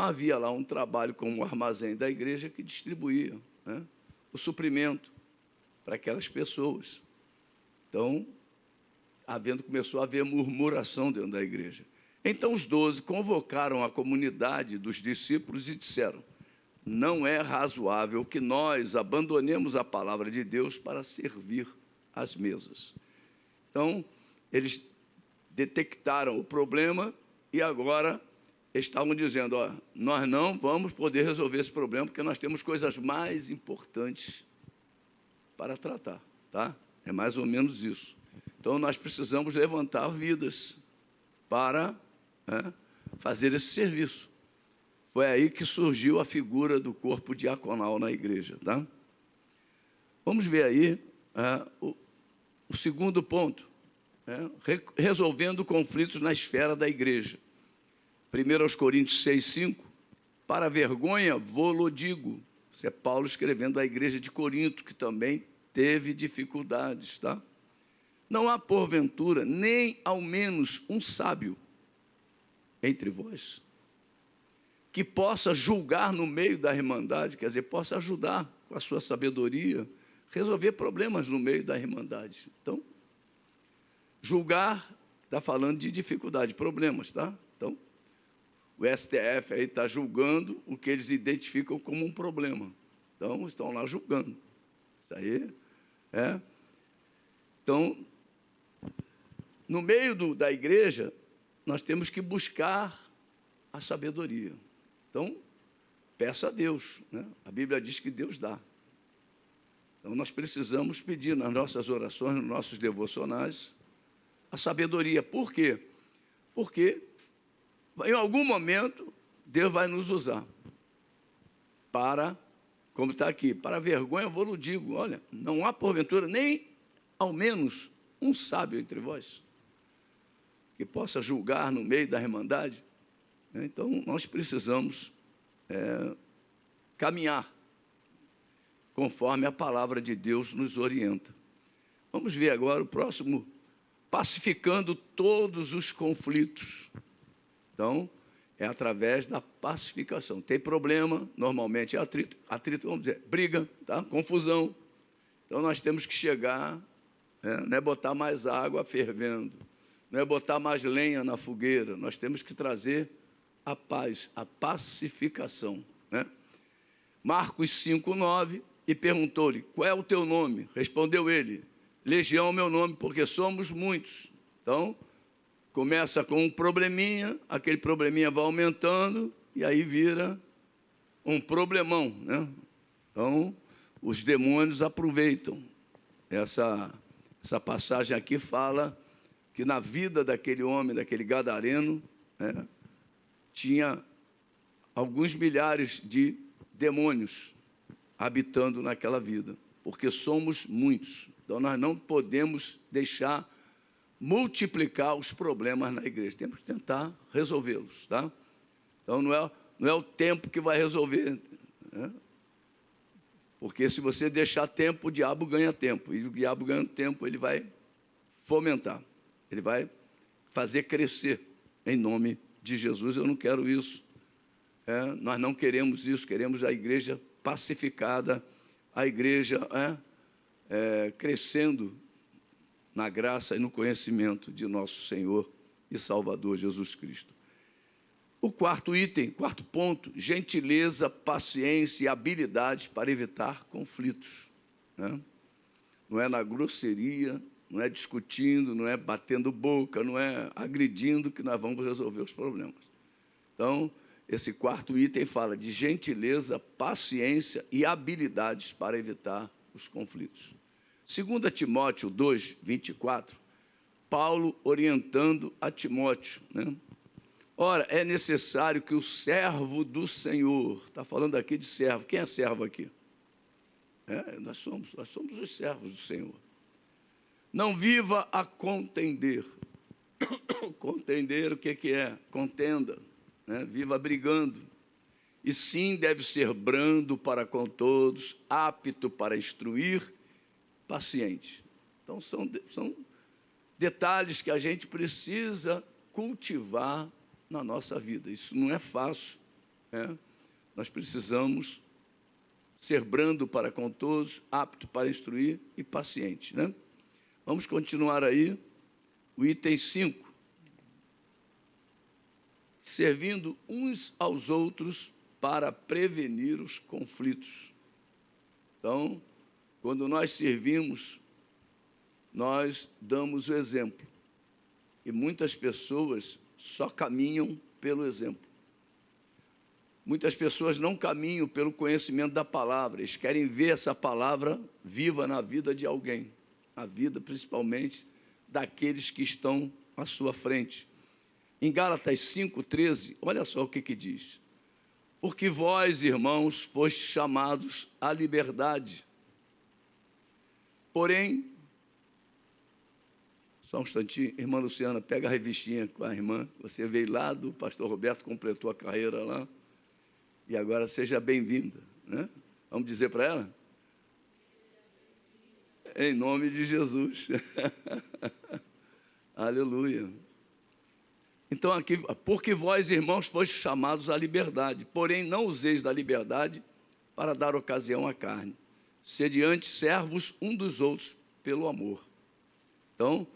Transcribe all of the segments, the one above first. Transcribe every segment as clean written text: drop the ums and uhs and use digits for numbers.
havia lá um trabalho como o armazém da igreja que distribuía, né, o suprimento para aquelas pessoas. Então, começou a haver murmuração dentro da igreja. Então os 12 convocaram a comunidade dos discípulos e disseram: não é razoável que nós abandonemos a palavra de Deus para servir às mesas. Então, eles detectaram o problema e agora estavam dizendo: ó, nós não vamos poder resolver esse problema porque nós temos coisas mais importantes para tratar, tá? É mais ou menos isso. Então, nós precisamos levantar vidas para fazer esse serviço. Foi aí que surgiu a figura do corpo diaconal na igreja, tá? Vamos ver aí o segundo ponto, resolvendo conflitos na esfera da igreja. 1 Coríntios 6:5, para vergonha vô-lo digo. Isso é Paulo escrevendo à igreja de Corinto, que também teve dificuldades, tá? Não há, porventura, nem ao menos um sábio entre vós, que possa julgar no meio da irmandade, quer dizer, possa ajudar com a sua sabedoria, resolver problemas no meio da irmandade. Então, julgar está falando de dificuldade, problemas, tá? Então, o STF aí está julgando o que eles identificam como um problema. Então, estão lá julgando. Isso aí é. Então, no meio da igreja, nós temos que buscar a sabedoria. Então, peça a Deus, né? A Bíblia diz que Deus dá. Então, nós precisamos pedir nas nossas orações, nos nossos devocionais, a sabedoria. Por quê? Porque, em algum momento, Deus vai nos usar para, como está aqui, para vergonha vô-lo digo, olha, não há porventura nem ao menos um sábio entre vós que possa julgar no meio da irmandade. Então, nós precisamos caminhar conforme a palavra de Deus nos orienta. Vamos ver agora o próximo, pacificando todos os conflitos. Então, é através da pacificação. Tem problema, normalmente é atrito, vamos dizer, briga, tá? Confusão. Então, nós temos que chegar, não é botar mais água fervendo, não é botar mais lenha na fogueira, nós temos que trazer a paz, a pacificação, né? Marcos 5:9, e perguntou-lhe: qual é o teu nome? Respondeu ele: Legião é o meu nome, porque somos muitos. Então, começa com um probleminha, aquele probleminha vai aumentando, e aí vira um problemão, né? Então, os demônios aproveitam. Essa passagem aqui fala que na vida daquele homem, daquele gadareno, tinha alguns milhares de demônios habitando naquela vida, porque somos muitos. Então, nós não podemos deixar multiplicar os problemas na igreja, temos que tentar resolvê-los, tá? Então, não é o tempo que vai resolver, né? Porque se você deixar tempo, o diabo ganha tempo, e o diabo ganhando tempo, ele vai fomentar, ele vai fazer crescer, em nome de Jesus. Eu não quero isso, nós não queremos isso, queremos a igreja pacificada, a igreja crescendo na graça e no conhecimento de nosso Senhor e Salvador Jesus Cristo. O quarto item, quarto ponto, gentileza, paciência e habilidade para evitar conflitos, né? Não é na grosseria, não é discutindo, não é batendo boca, não é agredindo que nós vamos resolver os problemas. Então, esse quarto item fala de gentileza, paciência e habilidades para evitar os conflitos. 2 Timóteo 2:24, Paulo orientando a Timóteo, né? Ora, é necessário que o servo do Senhor, está falando aqui de servo, quem é servo aqui? Nós somos os servos do Senhor. Não viva a contender. Contender, o que é? Contenda, né? Viva brigando. E sim, deve ser brando para com todos, apto para instruir, paciente. Então, são detalhes que a gente precisa cultivar na nossa vida. Isso não é fácil, Nós precisamos ser brando para com todos, apto para instruir e paciente, né? Vamos continuar aí, o item 5. Servindo uns aos outros para prevenir os conflitos. Então, quando nós servimos, nós damos o exemplo. E muitas pessoas só caminham pelo exemplo. Muitas pessoas não caminham pelo conhecimento da palavra, eles querem ver essa palavra viva na vida de alguém, a vida principalmente daqueles que estão à sua frente. Em Gálatas 5,13, olha só o que diz. Porque vós, irmãos, fostes chamados à liberdade. Porém, só um instantinho, irmã Luciana, pega a revistinha com a irmã, você veio lá do pastor Roberto, completou a carreira lá, e agora seja bem-vinda, né? Vamos dizer para ela? Em nome de Jesus. Aleluia. Então aqui, porque vós, irmãos, fostes chamados à liberdade, porém não useis da liberdade para dar ocasião à carne. Sede antes servos um dos outros pelo amor. Então,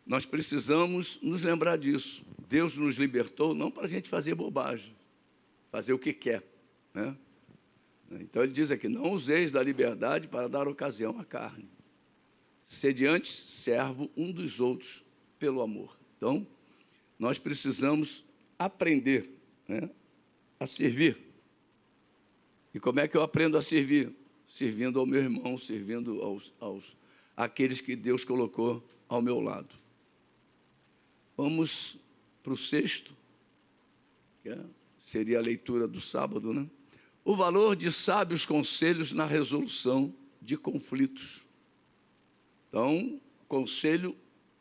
nós precisamos nos lembrar disso. Deus nos libertou não para a gente fazer bobagem, fazer o que quer, né? Então ele diz aqui, não useis da liberdade para dar ocasião à carne. Sede antes servo um dos outros pelo amor. Então, nós precisamos aprender, né, a servir. E como é que eu aprendo a servir? Servindo ao meu irmão, servindo àqueles que Deus colocou ao meu lado. Vamos para o 6º, que seria a leitura do sábado, né? O valor de sábios conselhos na resolução de conflitos. Então, conselho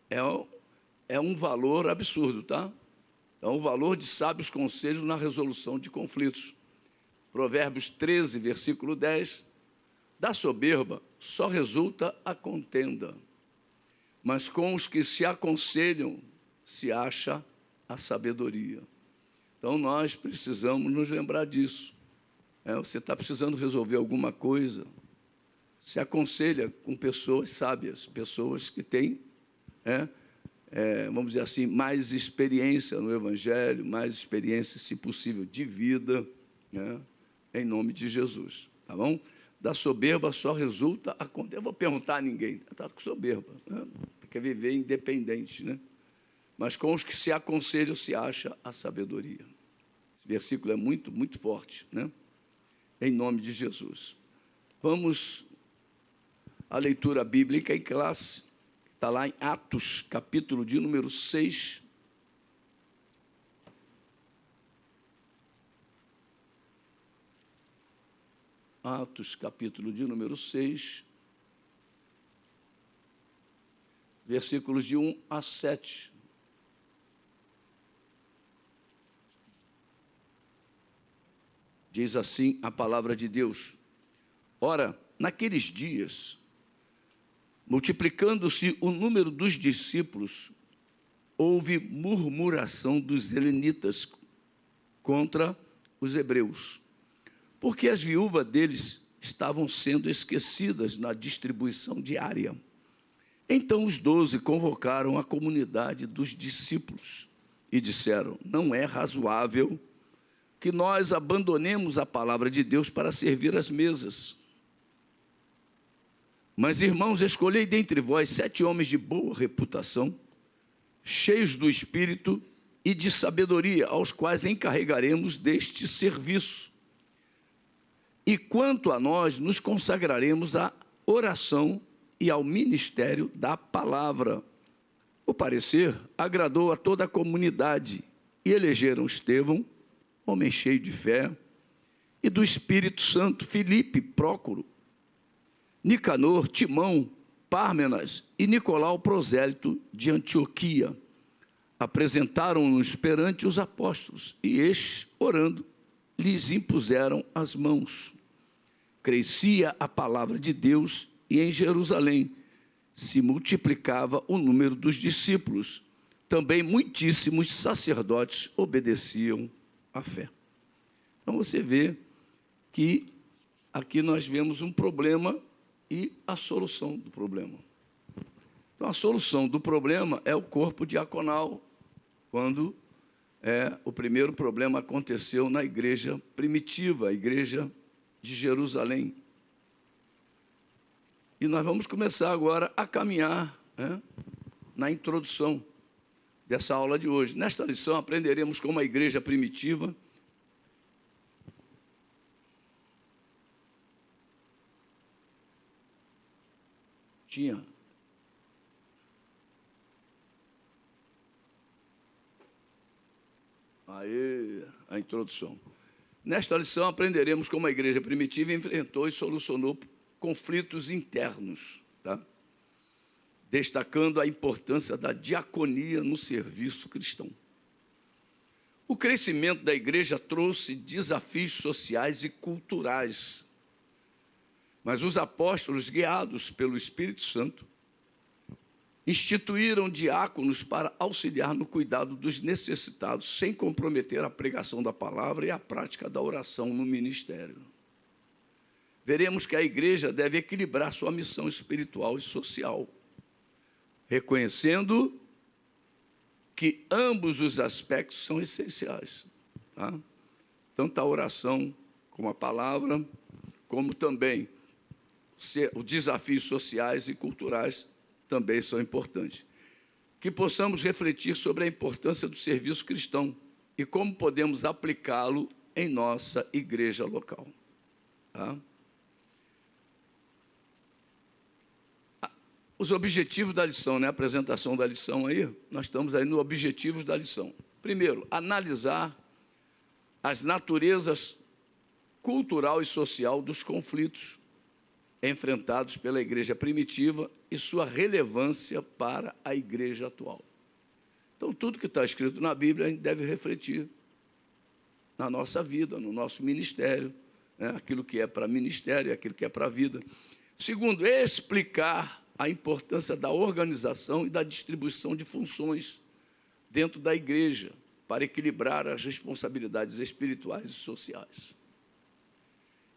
é um valor absurdo, tá? Então, o valor de sábios conselhos na resolução de conflitos. Provérbios 13, versículo 10. Da soberba só resulta a contenda, mas com os que se aconselham se acha a sabedoria. Então, nós precisamos nos lembrar disso. Você está precisando resolver alguma coisa, se aconselha com pessoas sábias, pessoas que têm, vamos dizer assim, mais experiência no Evangelho, mais experiência, se possível, de vida, né? Em nome de Jesus, tá bom? Da soberba só resulta a contenda. Eu vou perguntar a ninguém, está com soberba, né? Quer viver independente, né? Mas com os que se aconselham se acha a sabedoria. Esse versículo é muito, muito forte, né? Em nome de Jesus. Vamos à leitura bíblica em classe, está lá em Atos, capítulo de número 6. Atos, capítulo de número 6, versículos de 1 a 7. Diz assim a palavra de Deus. Ora, naqueles dias, multiplicando-se o número dos discípulos, houve murmuração dos helenitas contra os hebreus, porque as viúvas deles estavam sendo esquecidas na distribuição diária. Então os 12 convocaram a comunidade dos discípulos e disseram, não é razoável que nós abandonemos a palavra de Deus para servir as mesas. Mas, irmãos, escolhei dentre vós 7 homens de boa reputação, cheios do Espírito e de sabedoria, aos quais encarregaremos deste serviço. E quanto a nós, nos consagraremos à oração e ao ministério da palavra. O parecer agradou a toda a comunidade e elegeram Estevão, homem cheio de fé, e do Espírito Santo, Filipe, Prócoro, Nicanor, Timão, Pármenas e Nicolau, prosélito de Antioquia. Apresentaram-nos perante os apóstolos, e estes, orando, lhes impuseram as mãos. Crescia a palavra de Deus, e em Jerusalém se multiplicava o número dos discípulos. Também muitíssimos sacerdotes obedeciam à fé. Então, você vê que aqui nós vemos um problema e a solução do problema. Então, a solução do problema é o corpo diaconal, quando o primeiro problema aconteceu na igreja primitiva, a igreja de Jerusalém. E nós vamos começar agora a caminhar na introdução dessa aula de hoje. Nesta lição, aprenderemos como a igreja primitiva tinha a introdução. Nesta lição, aprenderemos como a igreja primitiva enfrentou e solucionou conflitos internos, tá? Destacando a importância da diaconia no serviço cristão. O crescimento da igreja trouxe desafios sociais e culturais, mas os apóstolos, guiados pelo Espírito Santo, instituíram diáconos para auxiliar no cuidado dos necessitados, sem comprometer a pregação da palavra e a prática da oração no ministério. Veremos que a igreja deve equilibrar sua missão espiritual e social, reconhecendo que ambos os aspectos são essenciais, tá? Tanto a oração como a palavra, como também os desafios sociais e culturais também são importantes. Que possamos refletir sobre a importância do serviço cristão e como podemos aplicá-lo em nossa igreja local, tá? Os objetivos da lição, né? A apresentação da lição aí, nós estamos aí nos objetivos da lição. Primeiro, analisar as naturezas cultural e social dos conflitos enfrentados pela igreja primitiva e sua relevância para a igreja atual. Então, tudo que está escrito na Bíblia, a gente deve refletir na nossa vida, no nosso ministério, né? Aquilo que é para ministério, aquilo que é para a vida. Segundo, explicar a importância da organização e da distribuição de funções dentro da igreja para equilibrar as responsabilidades espirituais e sociais.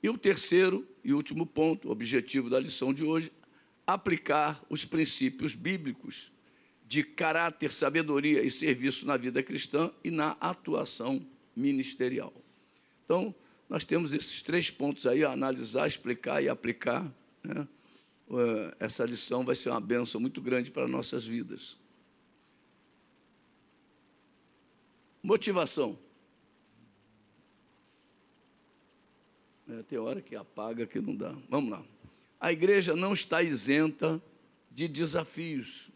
E o terceiro e último ponto, objetivo da lição de hoje, aplicar os princípios bíblicos de caráter, sabedoria e serviço na vida cristã e na atuação ministerial. Então, nós temos esses 3 pontos aí, a analisar, explicar e aplicar, né? Essa lição vai ser uma bênção muito grande para nossas vidas. Motivação. Tem hora que apaga, que não dá. Vamos lá. A igreja não está isenta de desafios,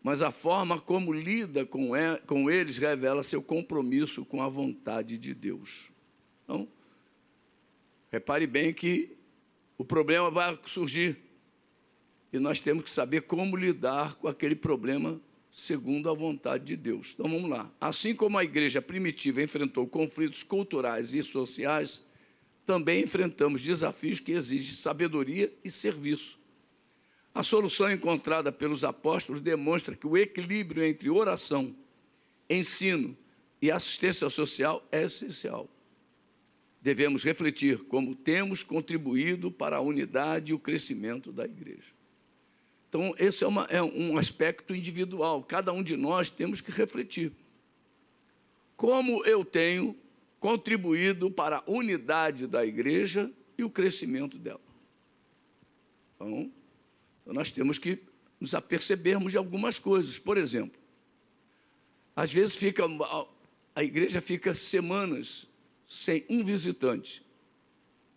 mas a forma como lida com eles revela seu compromisso com a vontade de Deus. Então, repare bem que o problema vai surgir e nós temos que saber como lidar com aquele problema segundo a vontade de Deus. Então, vamos lá. Assim como a igreja primitiva enfrentou conflitos culturais e sociais, também enfrentamos desafios que exigem sabedoria e serviço. A solução encontrada pelos apóstolos demonstra que o equilíbrio entre oração, ensino e assistência social é essencial. Devemos refletir como temos contribuído para a unidade e o crescimento da igreja. Então, esse é um aspecto individual. Cada um de nós temos que refletir. Como eu tenho contribuído para a unidade da igreja e o crescimento dela? Então, nós temos que nos apercebermos de algumas coisas. Por exemplo, às vezes a igreja fica semanas sem um visitante.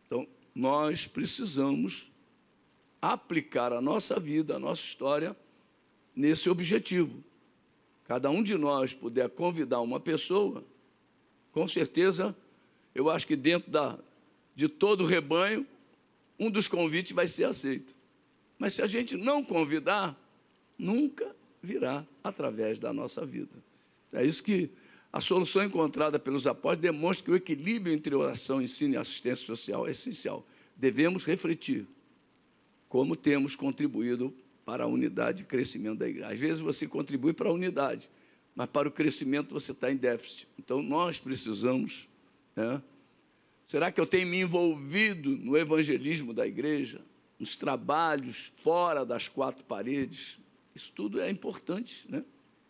Então, nós precisamos aplicar a nossa vida, a nossa história, nesse objetivo. Cada um de nós puder convidar uma pessoa, com certeza, eu acho que dentro de todo o rebanho, um dos convites vai ser aceito. Mas se a gente não convidar, nunca virá através da nossa vida. É isso que a solução encontrada pelos apóstolos demonstra que o equilíbrio entre oração, ensino e assistência social é essencial. Devemos refletir como temos contribuído para a unidade e crescimento da igreja. Às vezes você contribui para a unidade, mas para o crescimento você está em déficit. Então, nós precisamos Será que eu tenho me envolvido no evangelismo da igreja, nos trabalhos fora das quatro paredes? Isso tudo é importante, né?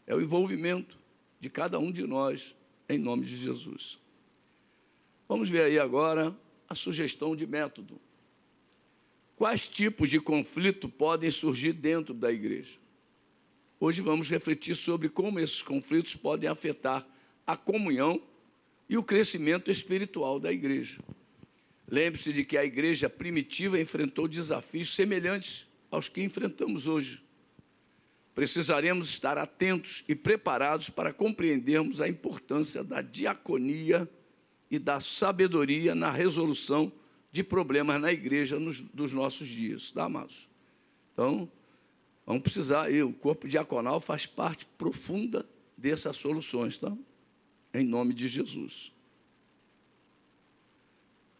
É o envolvimento de cada um de nós, em nome de Jesus. Vamos ver aí agora a sugestão de método. Quais tipos de conflito podem surgir dentro da igreja? Hoje vamos refletir sobre como esses conflitos podem afetar a comunhão e o crescimento espiritual da igreja. Lembre-se de que a igreja primitiva enfrentou desafios semelhantes aos que enfrentamos hoje. Precisaremos estar atentos e preparados para compreendermos a importância da diaconia e da sabedoria na resolução de problemas na igreja dos nossos dias, tá, amados? Então, vamos precisar, o corpo diaconal faz parte profunda dessas soluções, tá? Em nome de Jesus.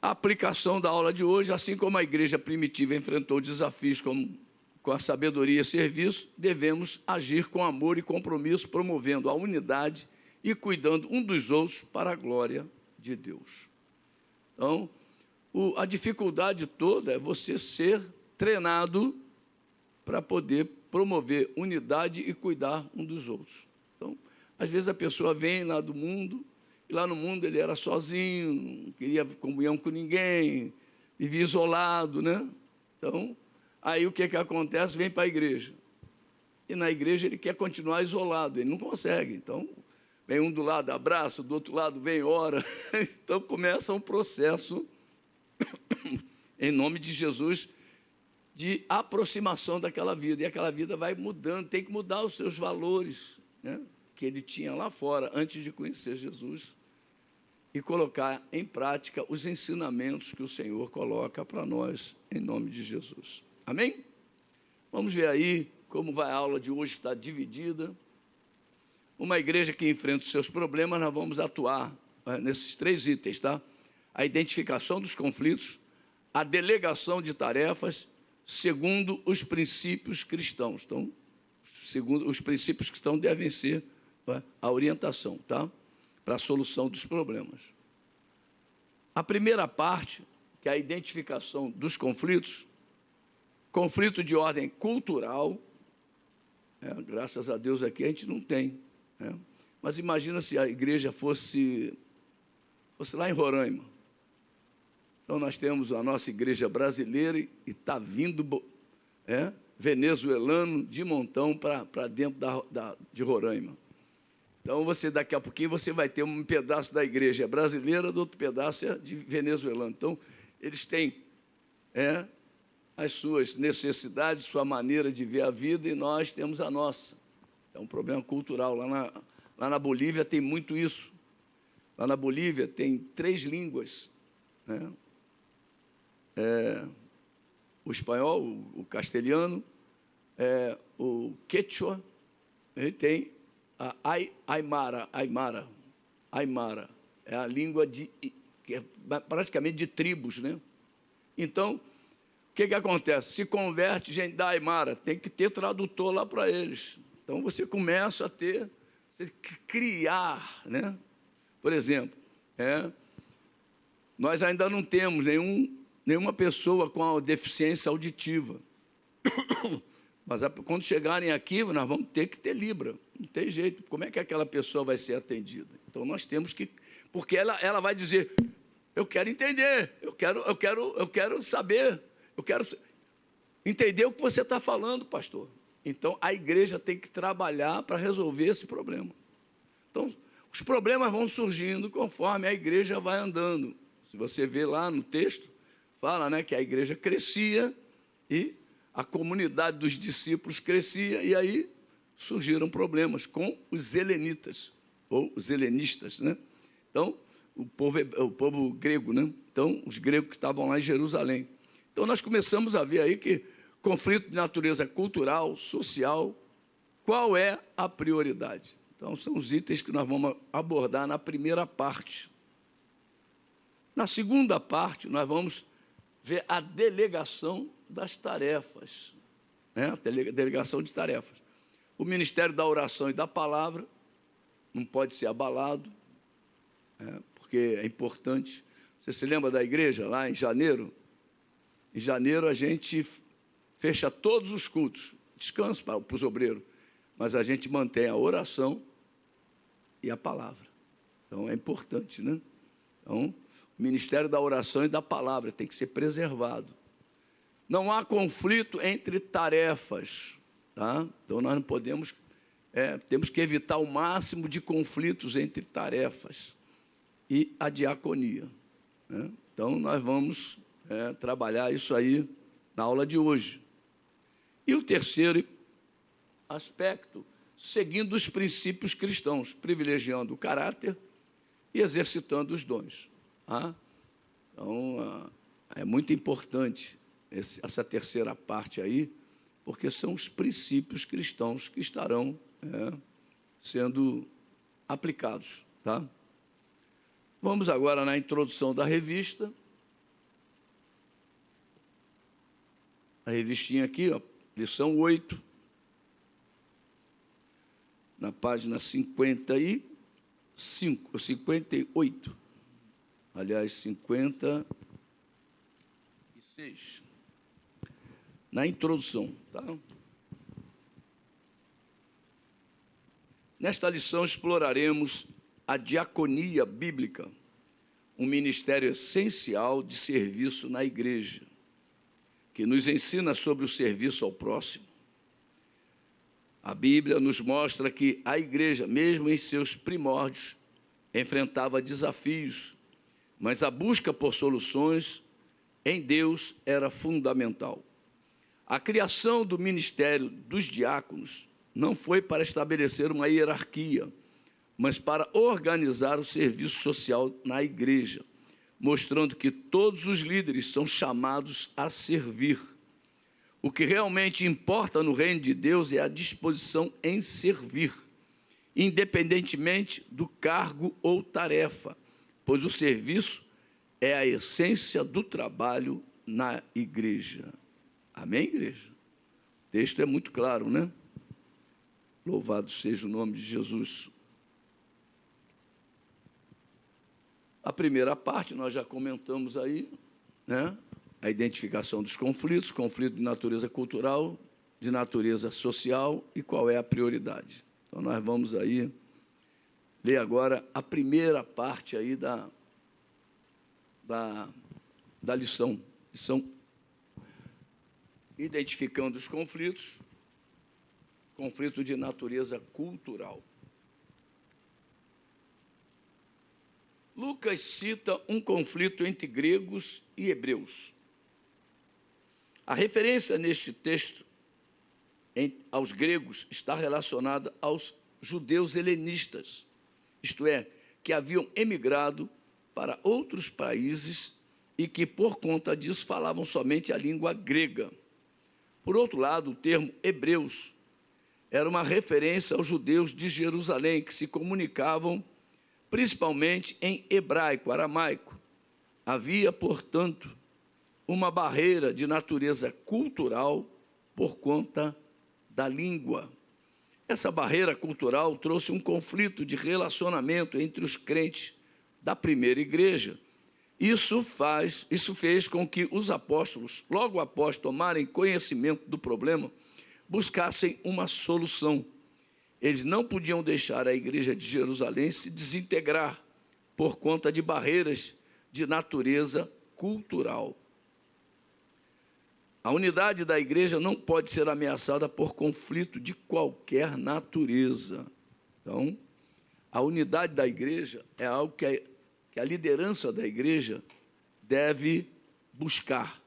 A aplicação da aula de hoje, assim como a igreja primitiva enfrentou desafios com a sabedoria e serviço, devemos agir com amor e compromisso, promovendo a unidade e cuidando um dos outros para a glória de Deus. Então, a dificuldade toda é você ser treinado para poder promover unidade e cuidar um dos outros. Então, às vezes a pessoa vem lá do mundo, e lá no mundo ele era sozinho, não queria comunhão com ninguém, vivia isolado, né? Então, aí o que acontece? Vem para a igreja. E na igreja ele quer continuar isolado, ele não consegue. Então, vem um do lado, abraça, do outro lado vem, ora. Então, começa um processo, em nome de Jesus, de aproximação daquela vida. E aquela vida vai mudando, tem que mudar os seus valores, né, que ele tinha lá fora, antes de conhecer Jesus, e colocar em prática os ensinamentos que o Senhor coloca para nós, em nome de Jesus. Amém? Vamos ver aí como vai a aula de hoje, está dividida. Uma igreja que enfrenta os seus problemas, nós vamos atuar nesses 3 itens, tá? A identificação dos conflitos, a delegação de tarefas, segundo os princípios cristãos. Então, segundo os princípios cristãos devem ser a orientação, tá? Para a solução dos problemas. A primeira parte, que é a identificação dos conflitos, conflito de ordem cultural, graças a Deus aqui a gente não tem, né? Mas imagina se a igreja fosse lá em Roraima. Então nós temos a nossa igreja brasileira e está vindo venezuelano de montão para dentro de Roraima. Então, daqui a pouquinho, você vai ter um pedaço da igreja brasileira, do outro pedaço é de venezuelano. Então, eles têm as suas necessidades, sua maneira de ver a vida, e nós temos a nossa. É um problema cultural. Lá na Bolívia tem muito isso. Lá na Bolívia tem 3 línguas, né? O espanhol, o castelhano, o quechua, e tem a aimara, é a língua que é praticamente de tribos, né? Então, o que acontece? Se converte gente da aimara, tem que ter tradutor lá para eles. Então, você começa a criar, né? Por exemplo, nós ainda não temos nenhuma pessoa com a deficiência auditiva. Mas quando chegarem aqui, nós vamos ter que ter Libra. Não tem jeito. Como é que aquela pessoa vai ser atendida? Então, nós temos que... Porque ela vai dizer, eu quero entender, eu quero saber, eu quero entender o que você está falando, pastor. Então, a igreja tem que trabalhar para resolver esse problema. Então, os problemas vão surgindo conforme a igreja vai andando. Se você vê lá no texto, fala, né, que a igreja crescia e a comunidade dos discípulos crescia, e aí surgiram problemas com os helenitas, ou os helenistas, né? Então, o povo grego, né? Então, os gregos que estavam lá em Jerusalém. Então, nós começamos a ver aí que conflito de natureza cultural, social, qual é a prioridade? Então, são os itens que nós vamos abordar na primeira parte. Na segunda parte, nós vamos ver a delegação das tarefas, né? A delegação de tarefas. O ministério da oração e da palavra não pode ser abalado, porque é importante. Você se lembra da igreja lá em janeiro? Em janeiro a gente fecha todos os cultos, descanso para os obreiros, mas a gente mantém a oração e a palavra. Então é importante, né? Então, o ministério da oração e da palavra tem que ser preservado. Não há conflito entre tarefas, tá? Então nós não podemos, temos que evitar o máximo de conflitos entre tarefas e a diaconia, né? Então nós vamos trabalhar isso aí na aula de hoje. E o terceiro aspecto, seguindo os princípios cristãos, privilegiando o caráter e exercitando os dons. Tá? Então, é muito importante essa terceira parte aí, porque são os princípios cristãos que estarão sendo aplicados. Tá? Vamos agora na introdução da revista. A revistinha aqui, ó, lição 8, na página 55, 58, aliás, 56, na introdução. Tá? Nesta lição exploraremos a diaconia bíblica, um ministério essencial de serviço na igreja, que nos ensina sobre o serviço ao próximo. A Bíblia nos mostra que a igreja, mesmo em seus primórdios, enfrentava desafios, mas a busca por soluções em Deus era fundamental. A criação do ministério dos diáconos não foi para estabelecer uma hierarquia, mas para organizar o serviço social na igreja, mostrando que todos os líderes são chamados a servir. O que realmente importa no reino de Deus é a disposição em servir, independentemente do cargo ou tarefa, pois o serviço é a essência do trabalho na igreja. Amém, igreja? O texto é muito claro, né? Louvado seja o nome de Jesus. A primeira parte nós já comentamos aí, né? A identificação dos conflitos, conflito de natureza cultural, de natureza social e qual é a prioridade. Então nós vamos aí ler agora a primeira parte aí da lição. Lição identificando os conflitos, conflito de natureza cultural. Lucas cita um conflito entre gregos e hebreus. A referência neste texto aos gregos está relacionada aos judeus helenistas, isto é, que haviam emigrado para outros países e que, por conta disso, falavam somente a língua grega. Por outro lado, o termo hebreus era uma referência aos judeus de Jerusalém, que se comunicavam principalmente em hebraico, aramaico. Havia, portanto, uma barreira de natureza cultural por conta da língua. Essa barreira cultural trouxe um conflito de relacionamento entre os crentes da primeira igreja. Isso fez com que os apóstolos, logo após tomarem conhecimento do problema, buscassem uma solução. Eles não podiam deixar a igreja de Jerusalém se desintegrar por conta de barreiras de natureza cultural. A unidade da igreja não pode ser ameaçada por conflito de qualquer natureza. Então, a unidade da igreja é algo que a liderança da igreja deve buscar,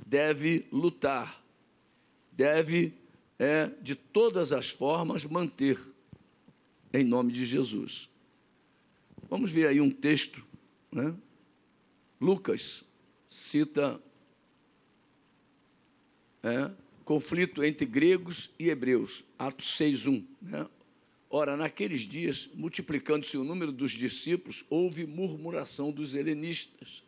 deve lutar, deve, de todas as formas, manter, em nome de Jesus. Vamos ver aí um texto, né? Lucas cita conflito entre gregos e hebreus, Atos 6:1, né? Ora, naqueles dias, multiplicando-se o número dos discípulos, houve murmuração dos helenistas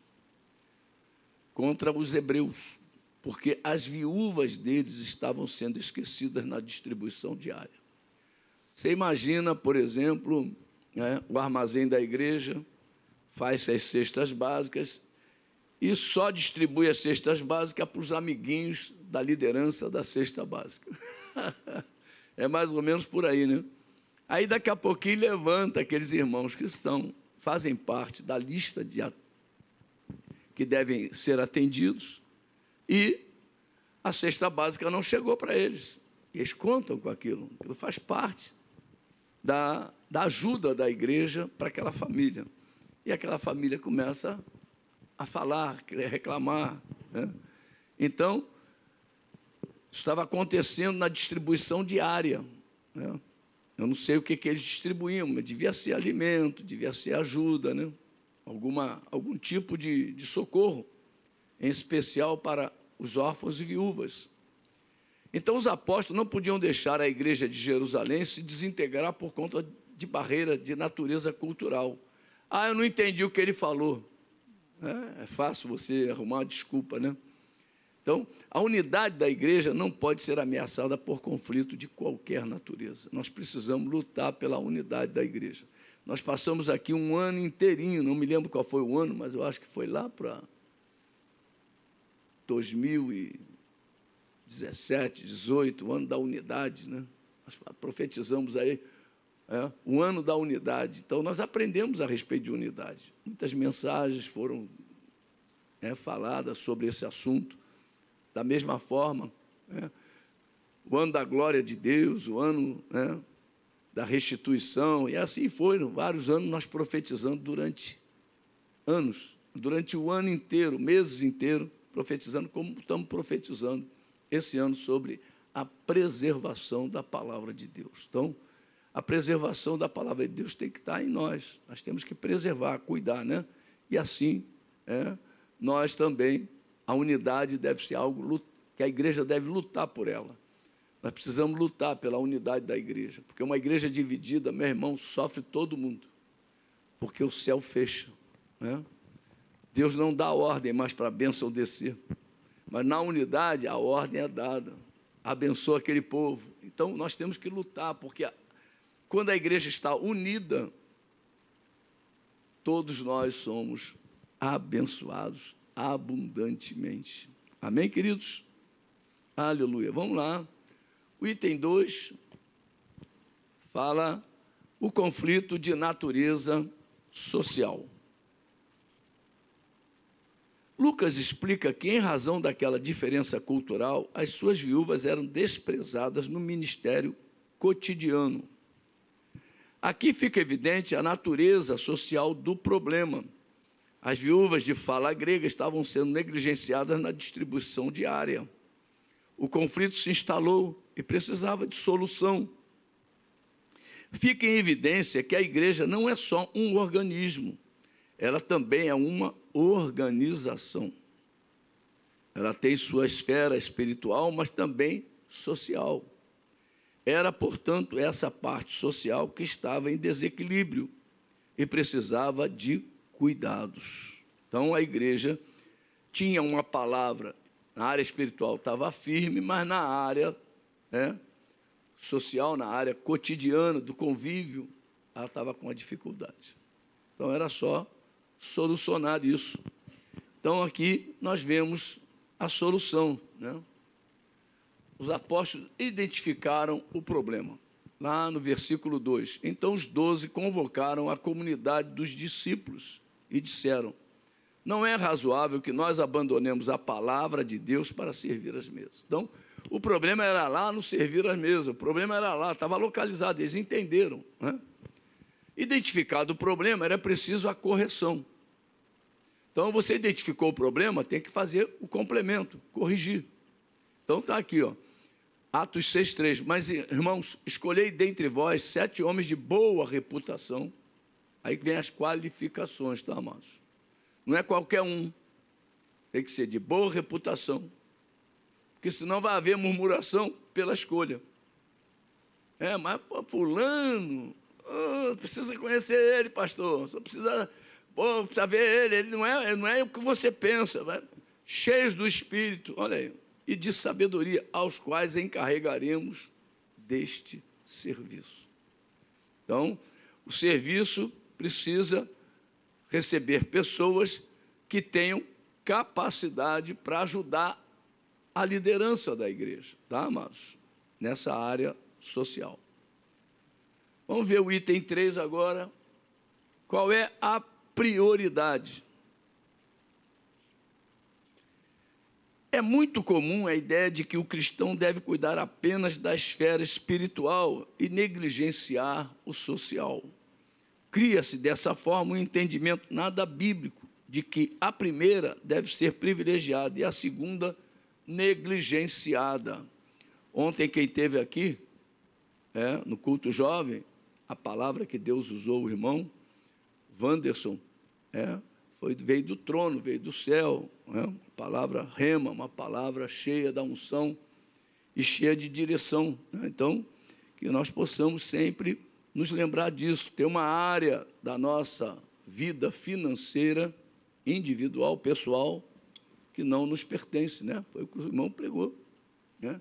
contra os hebreus, porque as viúvas deles estavam sendo esquecidas na distribuição diária. Você imagina, por exemplo, o armazém da igreja, faz as cestas básicas e só distribui as cestas básicas para os amiguinhos da liderança da cesta básica. É mais ou menos por aí, né? Aí daqui a pouquinho levanta aqueles irmãos que fazem parte da lista que devem ser atendidos e a cesta básica não chegou para eles. Eles contam com aquilo. Aquilo faz parte da ajuda da igreja para aquela família. E aquela família começa a falar, a reclamar, né? Então, estava acontecendo na distribuição diária, né? Eu não sei o que eles distribuíam, mas devia ser alimento, devia ser ajuda, né? Algum tipo de socorro, em especial para os órfãos e viúvas. Então, os apóstolos não podiam deixar a igreja de Jerusalém se desintegrar por conta de barreira de natureza cultural. Ah, eu não entendi o que ele falou. É fácil você arrumar uma desculpa, né? Então, a unidade da igreja não pode ser ameaçada por conflito de qualquer natureza. Nós precisamos lutar pela unidade da igreja. Nós passamos aqui um ano inteirinho, não me lembro qual foi o ano, mas eu acho que foi lá para 2017, 18, o ano da unidade, né? Nós profetizamos aí o ano da unidade. Então, nós aprendemos a respeito de unidade. Muitas mensagens foram faladas sobre esse assunto. Da mesma forma, o ano da glória de Deus, o ano da restituição, e assim foram vários anos nós profetizando durante o ano inteiro, meses inteiros, profetizando como estamos profetizando esse ano sobre a preservação da palavra de Deus. Então, a preservação da palavra de Deus tem que estar em nós. Nós temos que preservar, cuidar, né? E assim, nós também, a unidade deve ser algo que a igreja deve lutar por ela. Nós precisamos lutar pela unidade da igreja, porque uma igreja dividida, meu irmão, sofre todo mundo, porque o céu fecha, né? Deus não dá ordem mais para a bênção descer, mas na unidade a ordem é dada, abençoa aquele povo. Então nós temos que lutar, porque quando a igreja está unida, todos nós somos abençoados abundantemente. Amém, queridos? Aleluia. Vamos lá. O item 2 fala o conflito de natureza social. Lucas explica que, em razão daquela diferença cultural, as suas viúvas eram desprezadas no ministério cotidiano. Aqui fica evidente a natureza social do problema. As viúvas de fala grega estavam sendo negligenciadas na distribuição diária. O conflito se instalou e precisava de solução. Fica em evidência que a igreja não é só um organismo, ela também é uma organização. Ela tem sua esfera espiritual, mas também social. Era, portanto, essa parte social que estava em desequilíbrio e precisava de cuidados. Então, a igreja tinha uma palavra, na área espiritual estava firme, mas na área social, na área cotidiana, do convívio, ela estava com uma dificuldade. Então, era só solucionar isso. Então, aqui nós vemos a solução, né? Os apóstolos identificaram o problema. Lá no versículo 2, então os 12 convocaram a comunidade dos discípulos e disseram: não é razoável que nós abandonemos a palavra de Deus para servir as mesas. Então, o problema era lá no servir as mesas, o problema era lá, estava localizado, eles entenderam, né? Identificado o problema, era preciso a correção. Então, você identificou o problema, tem que fazer o complemento, corrigir. Então, está aqui, Atos 6,3. Mas, irmãos, escolhei dentre vós 7 homens de boa reputação. Aí vem as qualificações, tá, amados? Não é qualquer um. Tem que ser de boa reputação. Porque senão vai haver murmuração pela escolha. Mas fulano, precisa conhecer ele, pastor. Só precisa ver ele não é o que você pensa. Cheios do Espírito, olha aí, e de sabedoria, aos quais encarregaremos deste serviço. Então, o serviço precisa receber pessoas que tenham capacidade para ajudar a liderança da igreja, tá, amados? Nessa área social. Vamos ver o item 3 agora. Qual é a prioridade? É muito comum a ideia de que o cristão deve cuidar apenas da esfera espiritual e negligenciar o social. Cria-se dessa forma um entendimento nada bíblico de que a primeira deve ser privilegiada e a segunda negligenciada. Ontem, quem esteve aqui, no culto jovem, a palavra que Deus usou, o irmão Wanderson, veio do trono, veio do céu, uma palavra rema, uma palavra cheia da unção e cheia de direção. Então, que nós possamos sempre nos lembrar disso. Tem uma área da nossa vida financeira, individual, pessoal, que não nos pertence, né? Foi o que o irmão pregou, né?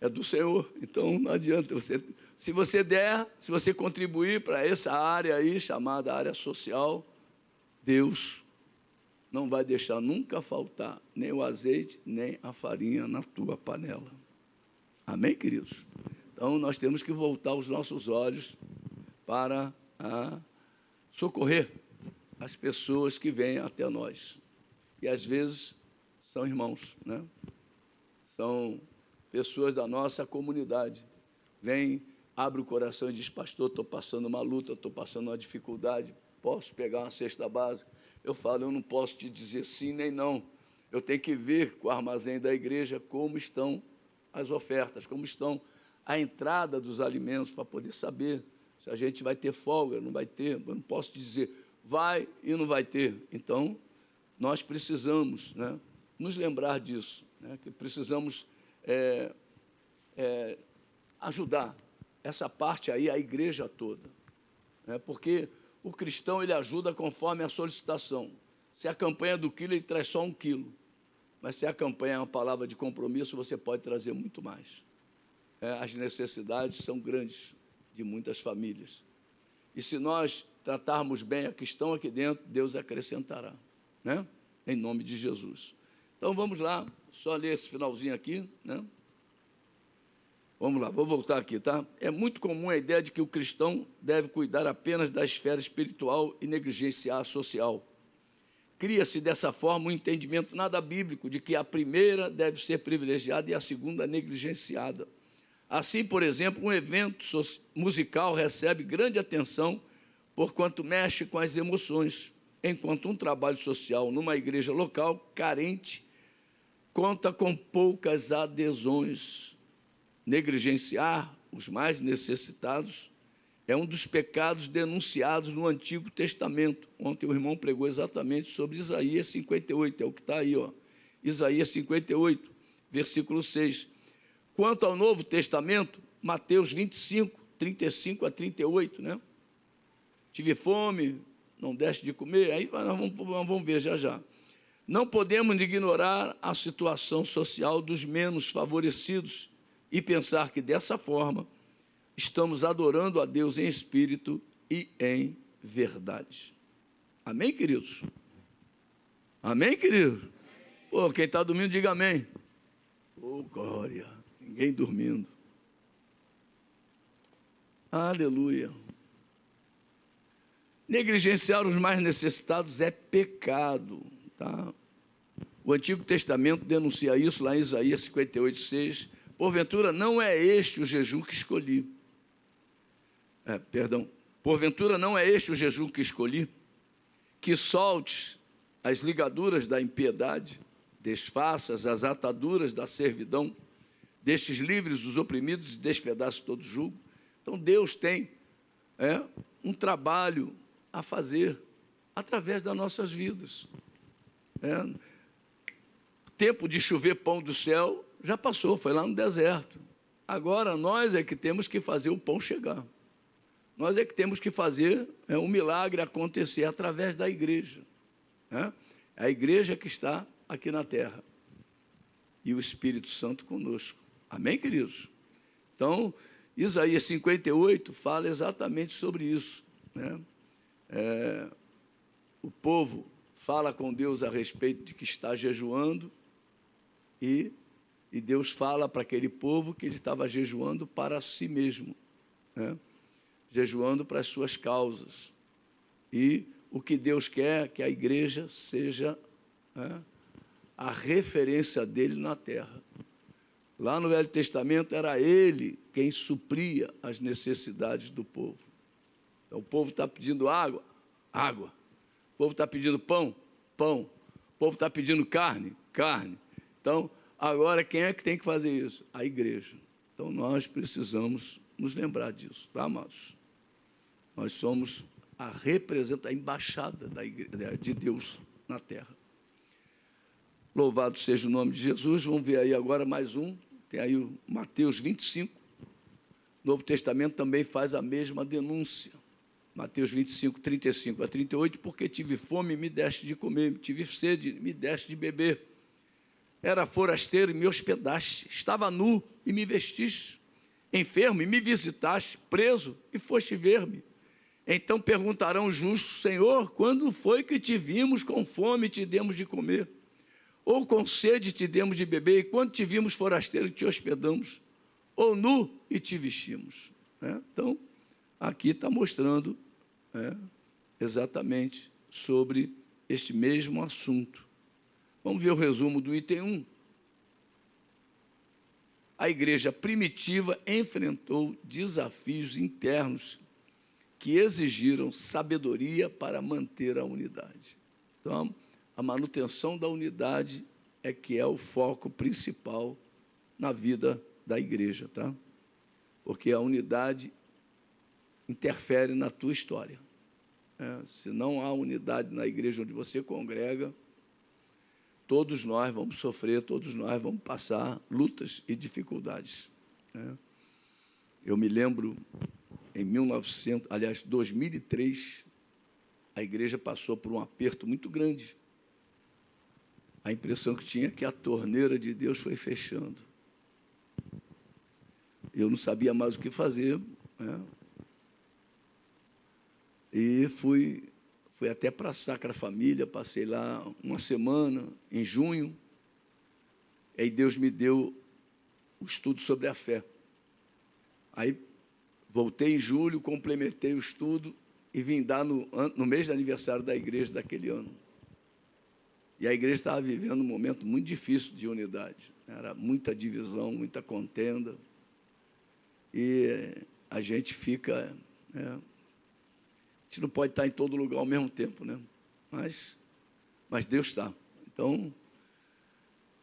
É do Senhor, então não adianta você, se você der, se você contribuir para essa área aí, chamada área social, Deus não vai deixar nunca faltar nem o azeite, nem a farinha na tua panela. Amém, queridos? Então, nós temos que voltar os nossos olhos para socorrer as pessoas que vêm até nós. E, às vezes, são irmãos, né? São pessoas da nossa comunidade. Vem, abre o coração e diz: pastor, estou passando uma luta, estou passando uma dificuldade, posso pegar uma cesta básica? Eu falo: eu não posso te dizer sim nem não. Eu tenho que ver com o armazém da igreja como estão as ofertas, como estão a entrada dos alimentos, para poder saber se a gente vai ter folga, não vai ter. Eu não posso te dizer vai e não vai ter. Então, nós precisamos, né, nos lembrar disso, né, que precisamos ajudar essa parte aí, a igreja toda, né, porque o cristão, ele ajuda conforme a solicitação. Se a campanha é do quilo, ele traz só 1 quilo, mas se a campanha é uma palavra de compromisso, você pode trazer muito mais. As necessidades são grandes de muitas famílias, e se nós tratarmos bem a que estão aqui dentro, Deus acrescentará, né? Em nome de Jesus. Então, vamos lá, só ler esse finalzinho aqui, né? Vamos lá, vou voltar aqui, tá? É muito comum a ideia de que o cristão deve cuidar apenas da esfera espiritual e negligenciar a social. Cria-se dessa forma um entendimento nada bíblico de que a primeira deve ser privilegiada e a segunda negligenciada. Assim, por exemplo, um evento musical recebe grande atenção porquanto mexe com as emoções, enquanto um trabalho social numa igreja local carente conta com poucas adesões. Negligenciar os mais necessitados é um dos pecados denunciados no Antigo Testamento. Ontem o irmão pregou exatamente sobre Isaías 58, é o que está aí, ó. Isaías 58, versículo 6. Quanto ao Novo Testamento, Mateus 25, 35 a 38, né? Tive fome, não deste de comer, aí nós vamos ver já já. Não podemos ignorar a situação social dos menos favorecidos e pensar que, dessa forma, estamos adorando a Deus em espírito e em verdade. Amém, queridos? Amém, queridos? Pô, quem está dormindo, diga amém. Oh, glória! Ninguém dormindo. Aleluia. Negligenciar os mais necessitados é pecado, tá? O Antigo Testamento denuncia isso lá em Isaías 58, 6. Porventura não é este o jejum que escolhi. Porventura não é este o jejum que escolhi? Que soltes as ligaduras da impiedade, desfaças as ataduras da servidão, deixes livres os oprimidos e despedaçes todo jugo. Então Deus tem um trabalho a fazer através das nossas vidas. O tempo de chover pão do céu já passou, foi lá no deserto. Agora nós é que temos que fazer o pão chegar. Nós é que temos que fazer um milagre acontecer através da igreja. É a igreja que está aqui na terra. E o Espírito Santo conosco. Amém, queridos? Então, Isaías 58 fala exatamente sobre isso, né? o povo fala com Deus a respeito de que está jejuando e Deus fala para aquele povo que ele estava jejuando para si mesmo, né? Jejuando para as suas causas. E o que Deus quer é que a igreja seja, né, a referência dele na terra. Lá no Velho Testamento era ele quem supria as necessidades do povo. Então, o povo está pedindo água, água. O povo está pedindo pão, pão. O povo está pedindo carne, carne. Então, agora quem é que tem que fazer isso? A igreja. Então, nós precisamos nos lembrar disso, tá, amados? Nós somos a embaixada da igreja, de Deus na terra. Louvado seja o nome de Jesus. Vamos ver aí agora mais um. Tem aí o Mateus 25. O Novo Testamento também faz a mesma denúncia. Mateus 25, 35 a 38. Porque tive fome, me deste de comer. Tive sede, me deste de beber. Era forasteiro e me hospedaste. Estava nu e me vestiste. Enfermo e me visitaste. Preso e foste ver-me. Então perguntarão os justos: Senhor, quando foi que te vimos com fome e te demos de comer? Ou com sede te demos de beber? E quando te vimos forasteiro te hospedamos? Ou nu e te vestimos? Então, aqui está mostrando, exatamente sobre este mesmo assunto. Vamos ver o resumo do item 1. A igreja primitiva enfrentou desafios internos que exigiram sabedoria para manter a unidade. Então, a manutenção da unidade é que é o foco principal na vida da igreja, tá? Porque a unidade interfere na tua história. Se não há unidade na igreja onde você congrega, todos nós vamos sofrer, todos nós vamos passar lutas e dificuldades. Eu me lembro, em 2003, a igreja passou por um aperto muito grande. A impressão que tinha é que a torneira de Deus foi fechando. Eu não sabia mais o que fazer, E fui até para a Sacra Família, passei lá uma semana, em junho, e aí Deus me deu o estudo sobre a fé. Aí voltei em julho, complementei o estudo e vim dar no mês de aniversário da igreja daquele ano. E a igreja estava vivendo um momento muito difícil de unidade. Era muita divisão, muita contenda. E a gente fica... a gente não pode estar em todo lugar ao mesmo tempo, né? Mas Deus está. Então,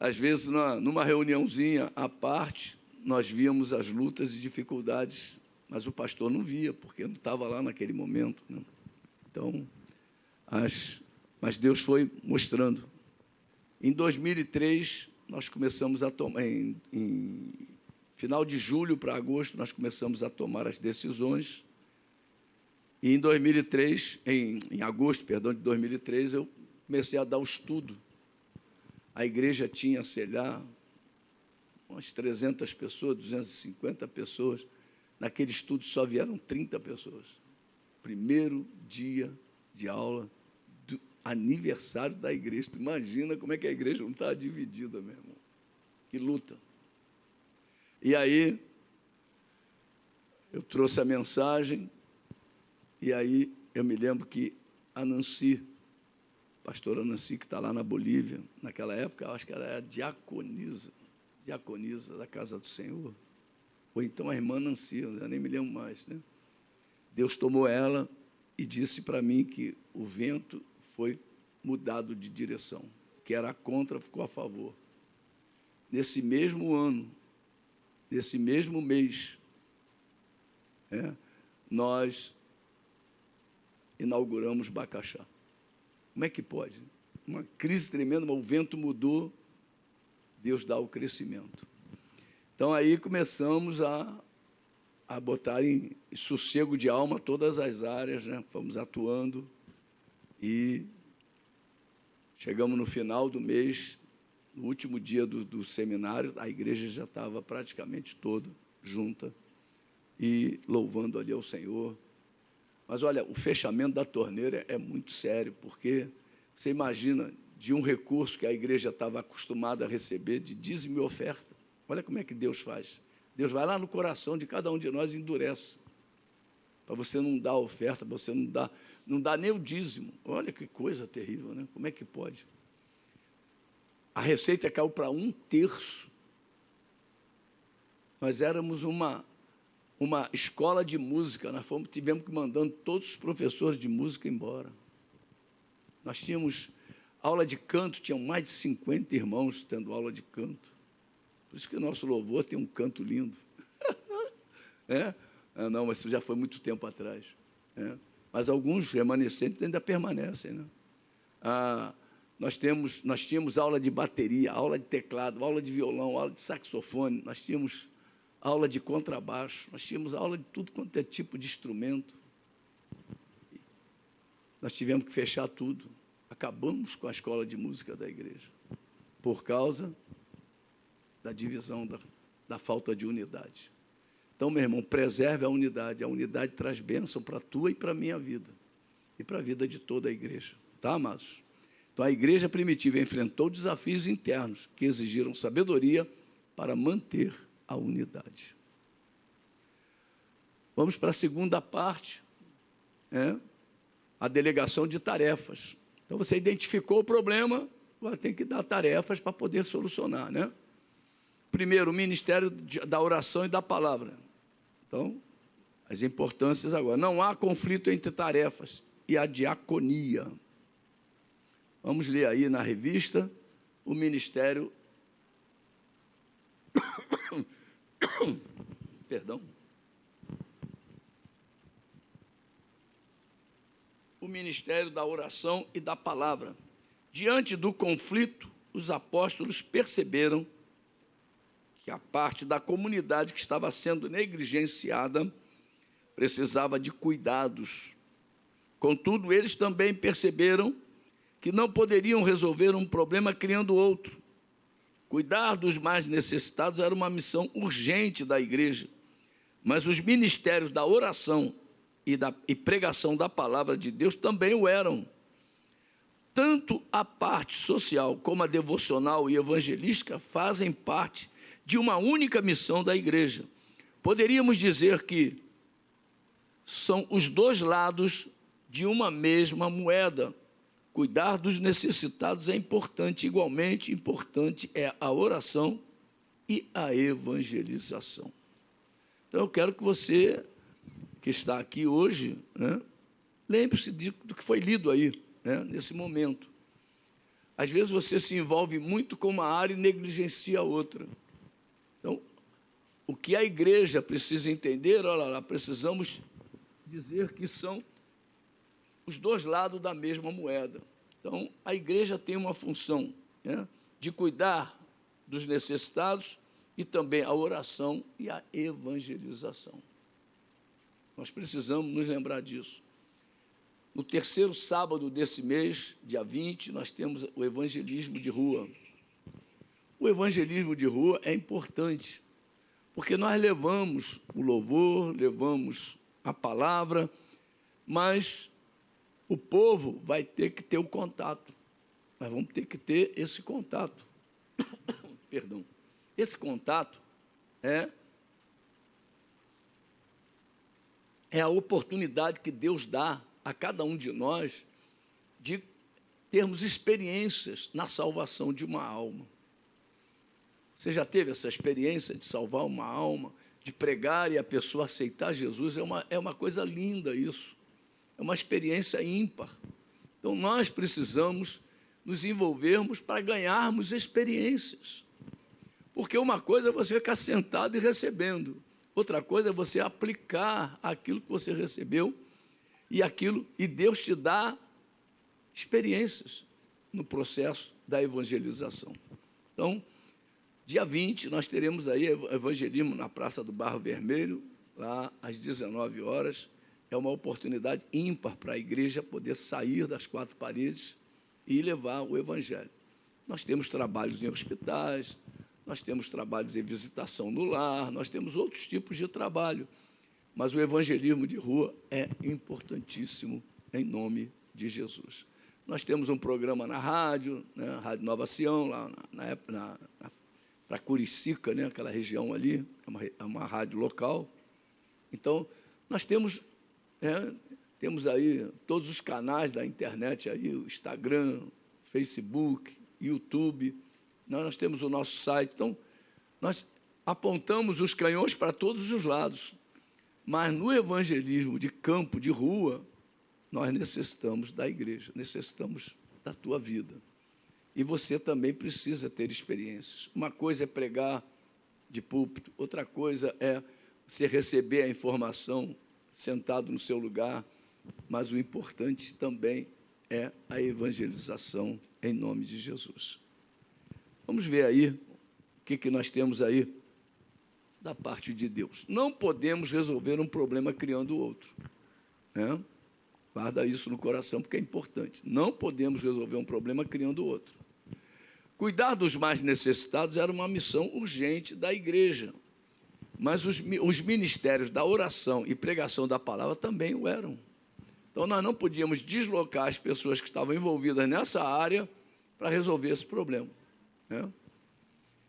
às vezes, numa reuniãozinha à parte, nós víamos as lutas e dificuldades, mas o pastor não via, porque não estava lá naquele momento, né? Então, mas Deus foi mostrando. Em 2003, nós começamos a tomar, em final de julho para agosto, nós começamos a tomar as decisões. E em 2003, em agosto, de 2003, eu comecei a dar o estudo. A igreja tinha, sei lá, umas 300 pessoas, 250 pessoas. Naquele estudo só vieram 30 pessoas. Primeiro dia de aula do aniversário da igreja. Tu imagina como é que a igreja não está dividida, meu irmão. Que luta. E aí, eu trouxe a mensagem, e aí eu me lembro que a Nancy, a pastora Nancy, que está lá na Bolívia, naquela época, eu acho que ela era diaconisa da Casa do Senhor, ou então a irmã Nancy, eu nem me lembro mais, né? Deus tomou ela e disse para mim que o vento foi mudado de direção, que era contra, ficou a favor. Nesse mesmo ano, nesse mesmo mês, nós inauguramos Bacaxá. Como é que pode? Uma crise tremenda, mas o vento mudou, Deus dá o crescimento. Então, aí começamos a botar em sossego de alma todas as áreas, né? Fomos atuando e chegamos no final do mês, no último dia do seminário, a igreja já estava praticamente toda junta e louvando ali ao Senhor. Mas, olha, o fechamento da torneira é muito sério, porque você imagina de um recurso que a igreja estava acostumada a receber, de dízimo e oferta. Olha como é que Deus faz. Deus vai lá no coração de cada um de nós e endurece. Para você não dar oferta, para você não dá nem o dízimo. Olha que coisa terrível, né? Como é que pode? A receita caiu para 1/3. Nós éramos uma escola de música, tivemos que mandando todos os professores de música embora. Nós tínhamos aula de canto, tinham mais de 50 irmãos tendo aula de canto. Por isso que o nosso louvor tem um canto lindo. Não, mas isso já foi muito tempo atrás. Mas alguns remanescentes ainda permanecem. Né? Nós tínhamos aula de bateria, aula de teclado, aula de violão, aula de saxofone, nós tínhamos aula de contrabaixo, nós tínhamos aula de tudo quanto é tipo de instrumento. Nós tivemos que fechar tudo. Acabamos com a escola de música da igreja, por causa da divisão, da falta de unidade. Então, meu irmão, preserve a unidade. A unidade traz bênção para a tua e para a minha vida, e para a vida de toda a igreja. Tá, amados? Então, a igreja primitiva enfrentou desafios internos que exigiram sabedoria para manter a unidade. Vamos para a segunda parte, a delegação de tarefas. Então, você identificou o problema, agora tem que dar tarefas para poder solucionar, né? Primeiro, o ministério da oração e da palavra. Então, as importâncias agora. Não há conflito entre tarefas e a diaconia. Vamos ler aí na revista o ministério... Perdão. O ministério da oração e da palavra. Diante do conflito, os apóstolos perceberam que a parte da comunidade que estava sendo negligenciada precisava de cuidados. Contudo, eles também perceberam que não poderiam resolver um problema criando outro. Cuidar dos mais necessitados era uma missão urgente da igreja, mas os ministérios da oração e pregação da palavra de Deus também o eram. Tanto a parte social como a devocional e evangelística fazem parte de uma única missão da igreja. Poderíamos dizer que são os dois lados de uma mesma moeda. Cuidar dos necessitados é importante, igualmente importante é a oração e a evangelização. Então, eu quero que você, que está aqui hoje, lembre-se do que foi lido aí, nesse momento. Às vezes você se envolve muito com uma área e negligencia a outra. Então, o que a igreja precisa entender, olha lá, precisamos dizer que são os dois lados da mesma moeda. Então, a igreja tem uma função de cuidar dos necessitados e também a oração e a evangelização. Nós precisamos nos lembrar disso. No terceiro sábado desse mês, dia 20, nós temos o evangelismo de rua. O evangelismo de rua é importante, porque nós levamos o louvor, levamos a palavra, mas o povo vai ter que ter o contato. Nós vamos ter que ter esse contato. Perdão. Esse contato é a oportunidade que Deus dá a cada um de nós de termos experiências na salvação de uma alma. Você já teve essa experiência de salvar uma alma, de pregar e a pessoa aceitar Jesus? É uma coisa linda isso. É uma experiência ímpar. Então, nós precisamos nos envolvermos para ganharmos experiências. Porque uma coisa é você ficar sentado e recebendo. Outra coisa é você aplicar aquilo que você recebeu e Deus te dá experiências no processo da evangelização. Então, dia 20, nós teremos aí evangelismo na Praça do Barro Vermelho, lá às 19 horas. É uma oportunidade ímpar para a igreja poder sair das quatro paredes e levar o evangelho. Nós temos trabalhos em hospitais, nós temos trabalhos em visitação no lar, nós temos outros tipos de trabalho. mas o evangelismo de rua é importantíssimo, em nome de Jesus. Nós temos um programa na rádio, né, Rádio Nova Sião, lá para Curicica, né, aquela região ali, é uma rádio local. Então, nós temos aí todos os canais da internet, aí, o Instagram, Facebook, YouTube, nós temos o nosso site. Então, nós apontamos os canhões para todos os lados, mas no evangelismo de campo, de rua, nós necessitamos da igreja, necessitamos da tua vida. E você também precisa ter experiências. Uma coisa é pregar de púlpito, outra coisa é você receber a informação sentado no seu lugar, mas o importante também é a evangelização em nome de Jesus. Vamos ver aí o que nós temos aí da parte de Deus. Não podemos resolver um problema criando outro, né? Guarda isso no coração, porque é importante. Não podemos resolver um problema criando outro. Cuidar dos mais necessitados era uma missão urgente da igreja, mas os ministérios da oração e pregação da palavra também o eram. Então, nós não podíamos deslocar as pessoas que estavam envolvidas nessa área para resolver esse problema, né?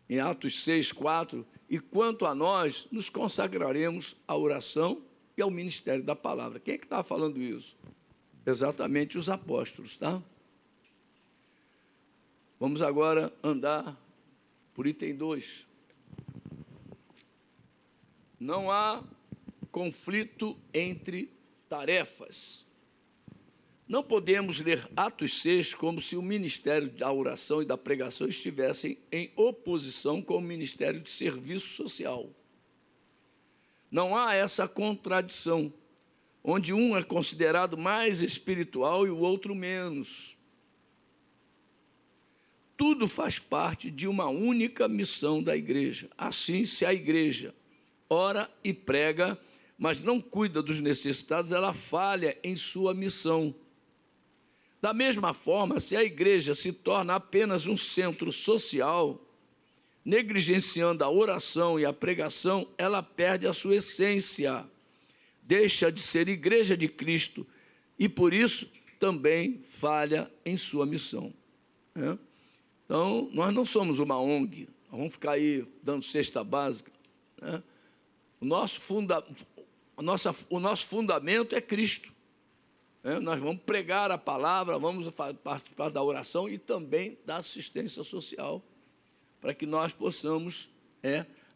Em Atos 6, 4, e quanto a nós, nos consagraremos à oração e ao ministério da palavra. Quem é que estava falando isso? Exatamente os apóstolos, tá? Vamos agora andar por item 2. Não há conflito entre tarefas. Não podemos ler Atos 6 como se o ministério da oração e da pregação estivessem em oposição com o ministério de serviço social. Não há essa contradição, onde um é considerado mais espiritual e o outro menos. Tudo faz parte de uma única missão da igreja. Assim, se a igreja ora e prega, mas não cuida dos necessitados, ela falha em sua missão. Da mesma forma, se a igreja se torna apenas um centro social, negligenciando a oração e a pregação, ela perde a sua essência, deixa de ser igreja de Cristo e, por isso, também falha em sua missão, né? Então, nós não somos uma ONG, nós vamos ficar aí dando cesta básica, né? O nosso fundamento é Cristo. Nós vamos pregar a palavra, vamos participar da oração e também da assistência social, para que nós possamos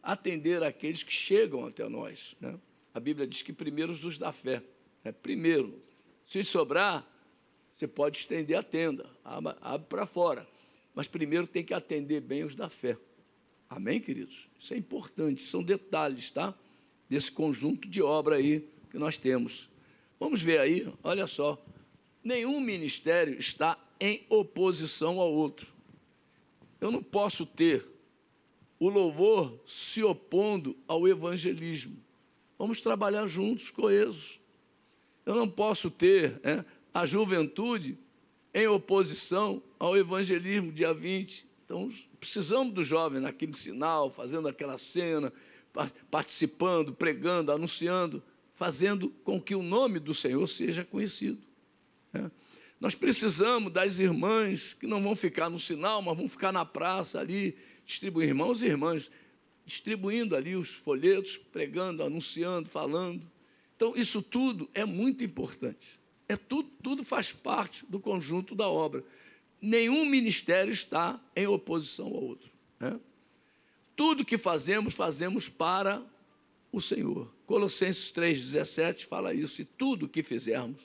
atender aqueles que chegam até nós, né? A Bíblia diz que primeiro os da fé. Primeiro, se sobrar, você pode estender a tenda, abre para fora, mas primeiro tem que atender bem os da fé. Amém, queridos? Isso é importante, são detalhes, tá? Desse conjunto de obra aí que nós temos. Vamos ver aí, olha só, nenhum ministério está em oposição ao outro. Eu não posso ter o louvor se opondo ao evangelismo. Vamos trabalhar juntos, coesos. Eu não posso ter a juventude em oposição ao evangelismo, dia 20. Então, precisamos do jovem naquele sinal, fazendo aquela cena, participando, pregando, anunciando, fazendo com que o nome do Senhor seja conhecido, né? Nós precisamos das irmãs que não vão ficar no sinal, mas vão ficar na praça ali, distribuindo, irmãos e irmãs, distribuindo ali os folhetos, pregando, anunciando, falando. Então, isso tudo é muito importante. Tudo faz parte do conjunto da obra. Nenhum ministério está em oposição ao outro, né? Tudo que fazemos, fazemos para o Senhor. Colossenses 3,17 fala isso. E tudo que fizermos,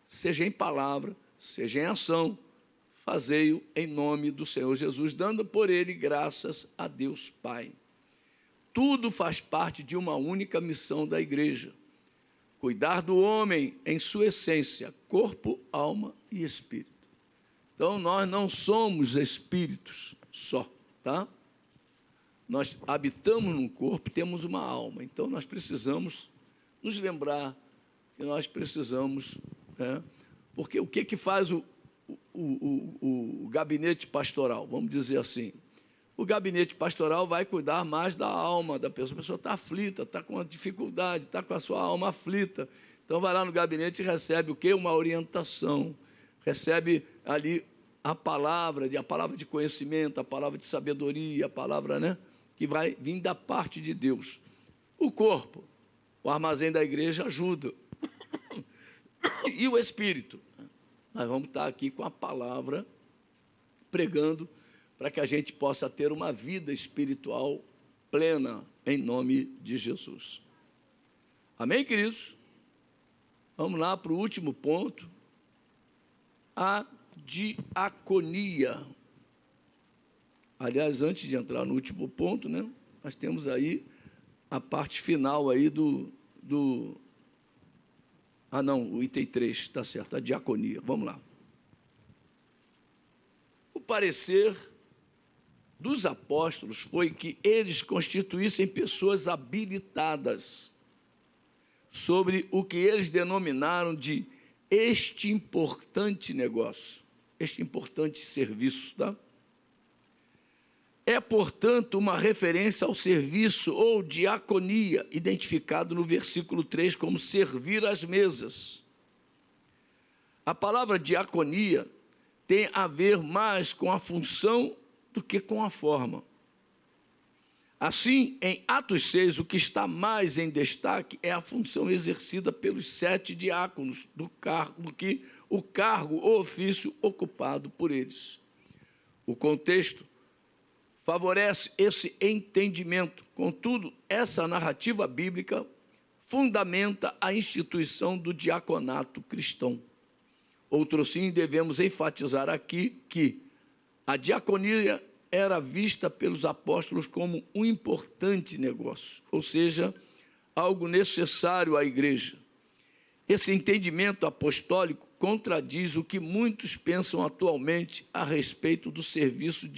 seja em palavra, seja em ação, fazei-o em nome do Senhor Jesus, dando por ele graças a Deus Pai. Tudo faz parte de uma única missão da igreja: cuidar do homem em sua essência, corpo, alma e espírito. Então, nós não somos espíritos só, tá? Nós habitamos num corpo, temos uma alma. Então, nós precisamos nos lembrar que nós precisamos, né? Porque o que faz o gabinete pastoral? Vamos dizer assim, O gabinete pastoral vai cuidar mais da alma da pessoa. A pessoa está aflita, está com uma dificuldade, está com a sua alma aflita. Então, vai lá no gabinete e recebe o quê? Uma orientação. Recebe ali a palavra de conhecimento, a palavra de sabedoria, a palavra, né, que vai vir da parte de Deus. O corpo, o armazém da igreja ajuda. E o Espírito? Nós vamos estar aqui com a palavra, pregando, para que a gente possa ter uma vida espiritual plena, em nome de Jesus. Amém, queridos? Vamos lá para o último ponto, a diaconia. Aliás, antes de entrar no último ponto, né, nós temos aí a parte final aí o item 3, está certo, a diaconia. Vamos lá. O parecer dos apóstolos foi que eles constituíssem pessoas habilitadas sobre o que eles denominaram de este importante negócio, este importante serviço, tá? É, portanto, uma referência ao serviço ou diaconia, identificado no versículo 3 como servir às mesas. A palavra diaconia tem a ver mais com a função do que com a forma. Assim, em Atos 6, o que está mais em destaque é a função exercida pelos 7 diáconos do cargo ou ofício ocupado por eles. O contexto favorece esse entendimento. Contudo, essa narrativa bíblica fundamenta a instituição do diaconato cristão. Outrosim, devemos enfatizar aqui que a diaconia era vista pelos apóstolos como um importante negócio, ou seja, algo necessário à igreja. Esse entendimento apostólico contradiz o que muitos pensam atualmente a respeito do serviço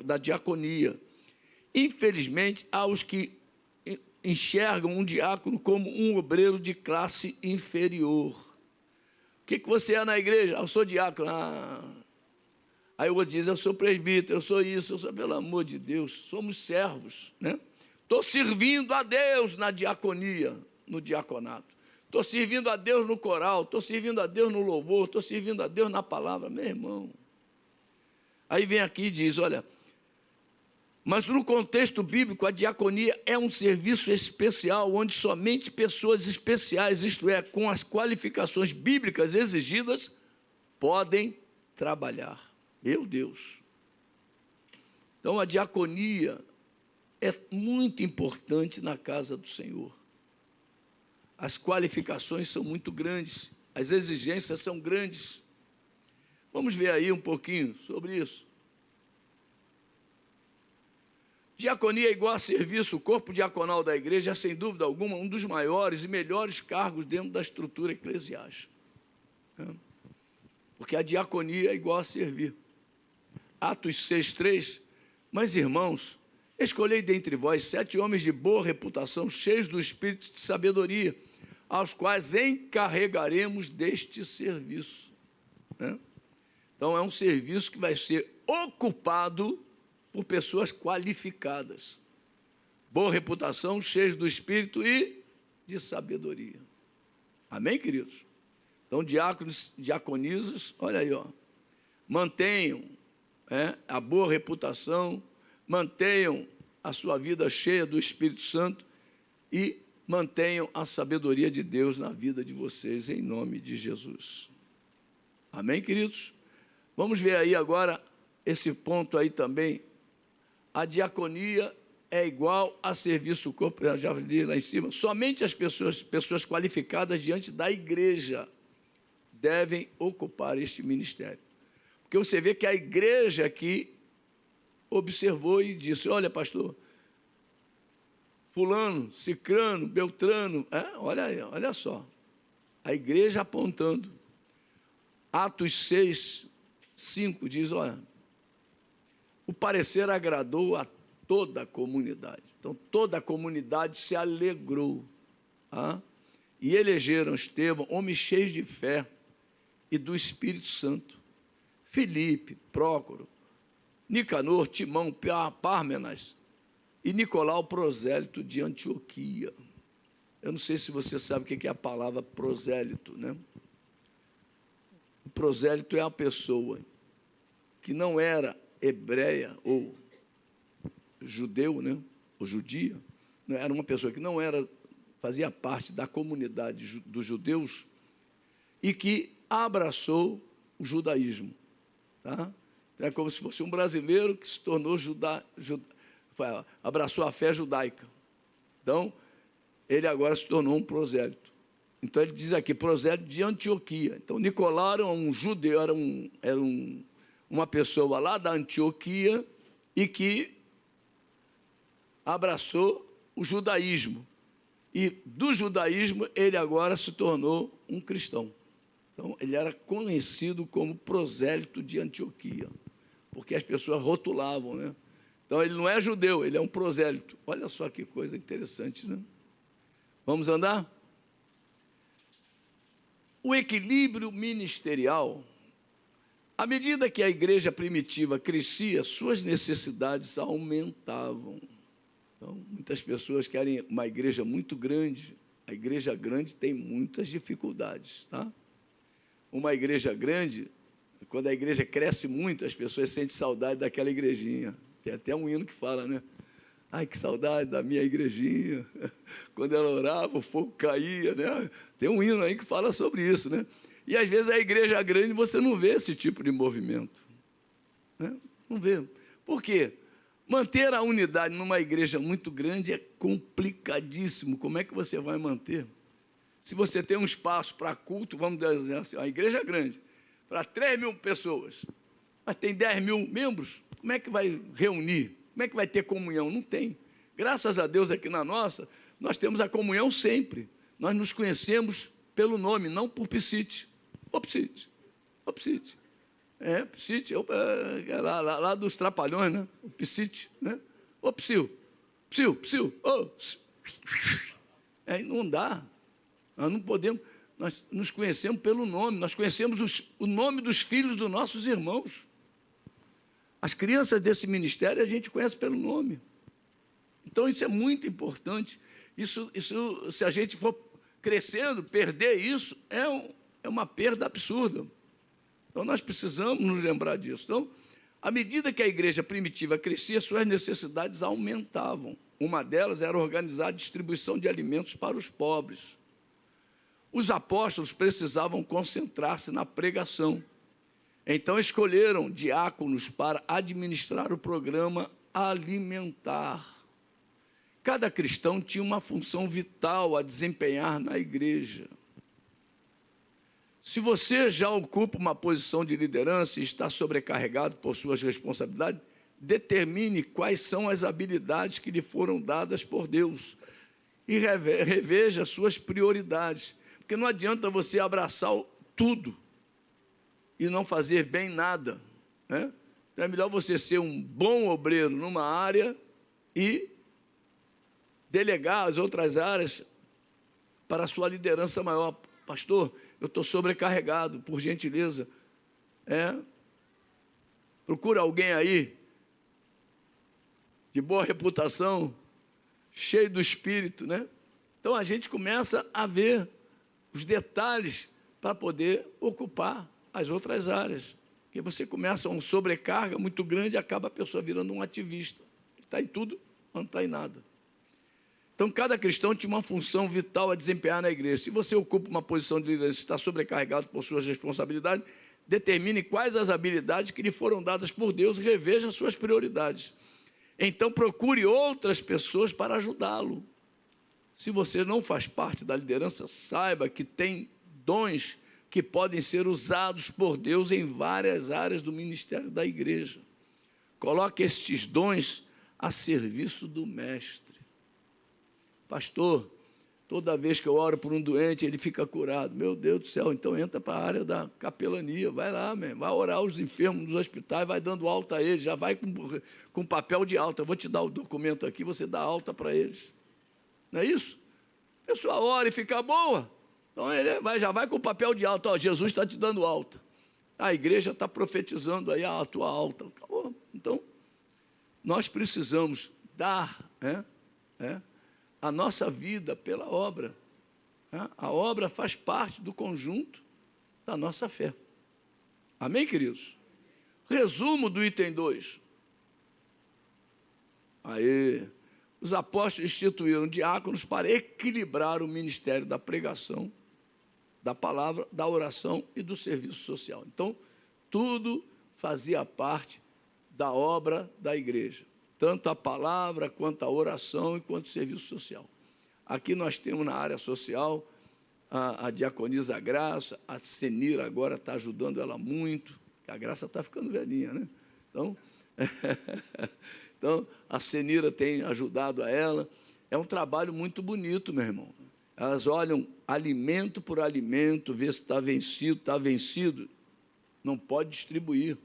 da diaconia. Infelizmente, há os que enxergam um diácono como um obreiro de classe inferior. O que você é na igreja? Eu sou diácono. Aí o outro diz, eu sou presbítero, eu sou isso, pelo amor de Deus, somos servos, né? Estou servindo a Deus na diaconia, no diaconato. Estou servindo a Deus no coral, estou servindo a Deus no louvor, estou servindo a Deus na palavra, meu irmão. Aí vem aqui e diz, olha, mas no contexto bíblico, a diaconia é um serviço especial, onde somente pessoas especiais, isto é, com as qualificações bíblicas exigidas, podem trabalhar. Meu Deus! Então, a diaconia é muito importante na casa do Senhor. As qualificações são muito grandes, as exigências são grandes. Vamos ver aí um pouquinho sobre isso. Diaconia é igual a serviço. O corpo diaconal da igreja é, sem dúvida alguma, um dos maiores e melhores cargos dentro da estrutura eclesiástica. Porque a diaconia é igual a servir. Atos 6:3, mas, irmãos, escolhei dentre vós 7 homens de boa reputação, cheios do espírito de sabedoria, aos quais encarregaremos deste serviço. Né? Então, é um serviço que vai ser ocupado por pessoas qualificadas. Boa reputação, cheios do espírito e de sabedoria. Amém, queridos? Então, diáconos, diaconisas, olha aí, ó, mantenham a boa reputação, mantenham a sua vida cheia do Espírito Santo e mantenham a sabedoria de Deus na vida de vocês, em nome de Jesus. Amém, queridos? Vamos ver aí agora esse ponto aí também. A diaconia é igual a serviço corpo, já li lá em cima. Somente as pessoas qualificadas diante da igreja devem ocupar este ministério. Porque você vê que a igreja aqui observou e disse, olha, pastor, fulano, cicrano, beltrano, olha aí, olha só, a igreja apontando. Atos 6:5 diz, olha, o parecer agradou a toda a comunidade. Então, toda a comunidade se alegrou. E elegeram Estevão, homem cheio de fé e do Espírito Santo, Filipe, Prócoro, Nicanor, Timão, Pármenas e Nicolau, prosélito de Antioquia. Eu não sei se você sabe o que é a palavra prosélito, né? O prosélito é a pessoa que não era hebreia ou judeu, né? Ou judia, né? Era uma pessoa que não era, fazia parte da comunidade dos judeus e que abraçou o judaísmo, tá? É como se fosse um brasileiro que se tornou abraçou a fé judaica. Então, ele agora se tornou um prosélito. Então, ele diz aqui, prosélito de Antioquia. Então, Nicolau era um judeu, era uma pessoa lá da Antioquia e que abraçou o judaísmo. E do judaísmo, ele agora se tornou um cristão. Então, ele era conhecido como prosélito de Antioquia, porque as pessoas rotulavam, né? Então, ele não é judeu, ele é um prosélito. Olha só que coisa interessante, né? Vamos andar? O equilíbrio ministerial, à medida que a igreja primitiva crescia, suas necessidades aumentavam. Então, muitas pessoas querem uma igreja muito grande. A igreja grande tem muitas dificuldades, tá? Uma igreja grande, quando a igreja cresce muito, as pessoas sentem saudade daquela igrejinha. Tem até um hino que fala, né? Ai, que saudade da minha igrejinha. Quando ela orava, o fogo caía, né? Tem um hino aí que fala sobre isso, né? E às vezes a igreja grande você não vê esse tipo de movimento, né? Não vê. Por quê? Manter a unidade numa igreja muito grande é complicadíssimo. Como é que você vai manter? Se você tem um espaço para culto, vamos dizer assim, uma igreja grande, para 3.000 pessoas, mas tem 10.000 membros, como é que vai reunir? Como é que vai ter comunhão? Não tem. Graças a Deus aqui na nossa, nós temos a comunhão sempre. Nós nos conhecemos pelo nome, não por psite. Ô psite, ô psite. Psite, lá dos Trapalhões, né? O psite, né? Ô psil, ô. Não dá. Nós não podemos, nós nos conhecemos pelo nome, nós conhecemos o nome dos filhos dos nossos irmãos. As crianças desse ministério a gente conhece pelo nome. Então isso é muito importante. Isso se a gente for crescendo, perder isso, é uma perda absurda. Então nós precisamos nos lembrar disso. Então, à medida que a igreja primitiva crescia, suas necessidades aumentavam. Uma delas era organizar a distribuição de alimentos para os pobres. Os apóstolos precisavam concentrar-se na pregação. Então escolheram diáconos para administrar o programa alimentar. Cada cristão tinha uma função vital a desempenhar na igreja. Se você já ocupa uma posição de liderança e está sobrecarregado por suas responsabilidades, determine quais são as habilidades que lhe foram dadas por Deus e reveja suas prioridades. Porque não adianta você abraçar tudo e não fazer bem nada, né? Então é melhor você ser um bom obreiro numa área e delegar as outras áreas para a sua liderança maior. Pastor, eu estou sobrecarregado, por gentileza. Procura alguém aí de boa reputação, cheio do Espírito, né? Então a gente começa a ver os detalhes para poder ocupar as outras áreas. Porque você começa uma sobrecarga muito grande e acaba a pessoa virando um ativista. Está em tudo, não está em nada. Então, cada cristão tinha uma função vital a desempenhar na igreja. Se você ocupa uma posição de liderança e está sobrecarregado por suas responsabilidades, determine quais as habilidades que lhe foram dadas por Deus e reveja suas prioridades. Então, procure outras pessoas para ajudá-lo. Se você não faz parte da liderança, saiba que tem dons que podem ser usados por Deus em várias áreas do ministério da igreja. Coloque estes dons a serviço do mestre. Pastor, toda vez que eu oro por um doente, ele fica curado. Meu Deus do céu, então entra para a área da capelania. Vai lá, vai orar os enfermos nos hospitais, vai dando alta a eles, já vai com papel de alta. Eu vou te dar o documento aqui, você dá alta para eles. Não é isso? A pessoa ora e fica boa. Então ele já vai com o papel de alta. Jesus está te dando alta. A igreja está profetizando aí a tua alta. Acabou. Então, nós precisamos dar a nossa vida pela obra. A obra faz parte do conjunto da nossa fé. Amém, queridos? Resumo do item 2. Os apóstolos instituíram diáconos para equilibrar o ministério da pregação, da palavra, da oração e do serviço social. Então, tudo fazia parte da obra da igreja, tanto a palavra, quanto a oração e quanto o serviço social. Aqui nós temos na área social a diaconisa Graça, a Senira agora está ajudando ela muito, a Graça está ficando velhinha, né? Então, a Senira tem ajudado a ela. É um trabalho muito bonito, meu irmão. Elas olham alimento por alimento, vê se está vencido, não pode distribuir.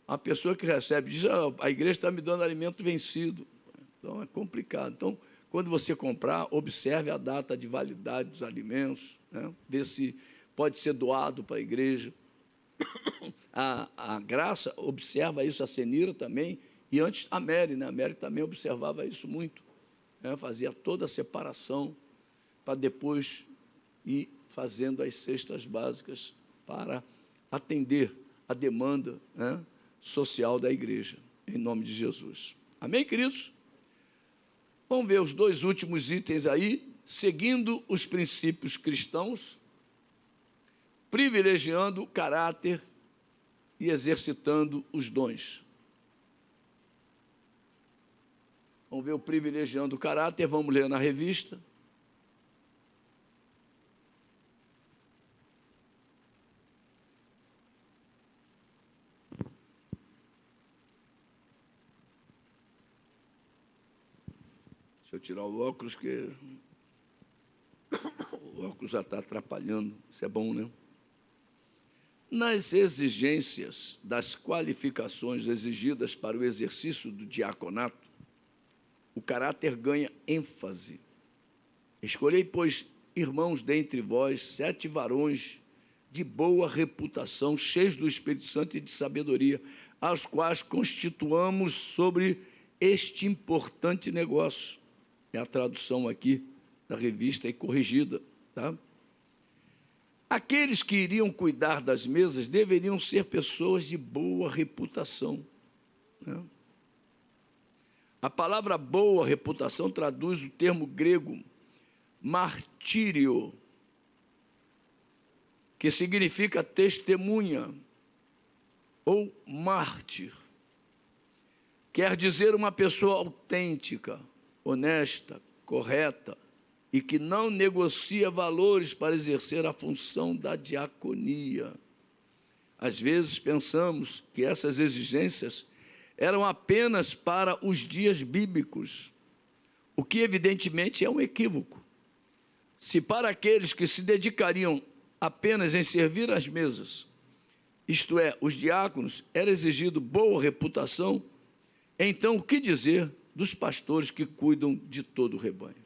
A pessoa que recebe diz, a igreja está me dando alimento vencido. Então, é complicado. Então, quando você comprar, observe a data de validade dos alimentos, vê se pode ser doado para a igreja. A Graça observa isso, a Senira também, e antes a Mary, né? A Mary também observava isso muito, fazia toda a separação para depois ir fazendo as cestas básicas para atender a demanda social da igreja, em nome de Jesus. Amém, queridos? Vamos ver os 2 últimos itens aí, seguindo os princípios cristãos, privilegiando o caráter e exercitando os dons. Vamos ver o privilegiando o caráter, vamos ler na revista. Deixa eu tirar o óculos, que o óculos já está atrapalhando. Isso é bom, né? Nas exigências das qualificações exigidas para o exercício do diaconato, o caráter ganha ênfase. Escolhei, pois, irmãos dentre vós, 7 varões de boa reputação, cheios do Espírito Santo e de sabedoria, aos quais constituamos sobre este importante negócio. É a tradução aqui da revista e corrigida, tá? Aqueles que iriam cuidar das mesas deveriam ser pessoas de boa reputação, A palavra boa reputação traduz o termo grego martírio, que significa testemunha ou mártir. Quer dizer uma pessoa autêntica, honesta, correta e que não negocia valores para exercer a função da diaconia. Às vezes pensamos que essas exigências eram apenas para os dias bíblicos, o que evidentemente é um equívoco. Se para aqueles que se dedicariam apenas em servir às mesas, isto é, os diáconos, era exigido boa reputação, então o que dizer dos pastores que cuidam de todo o rebanho?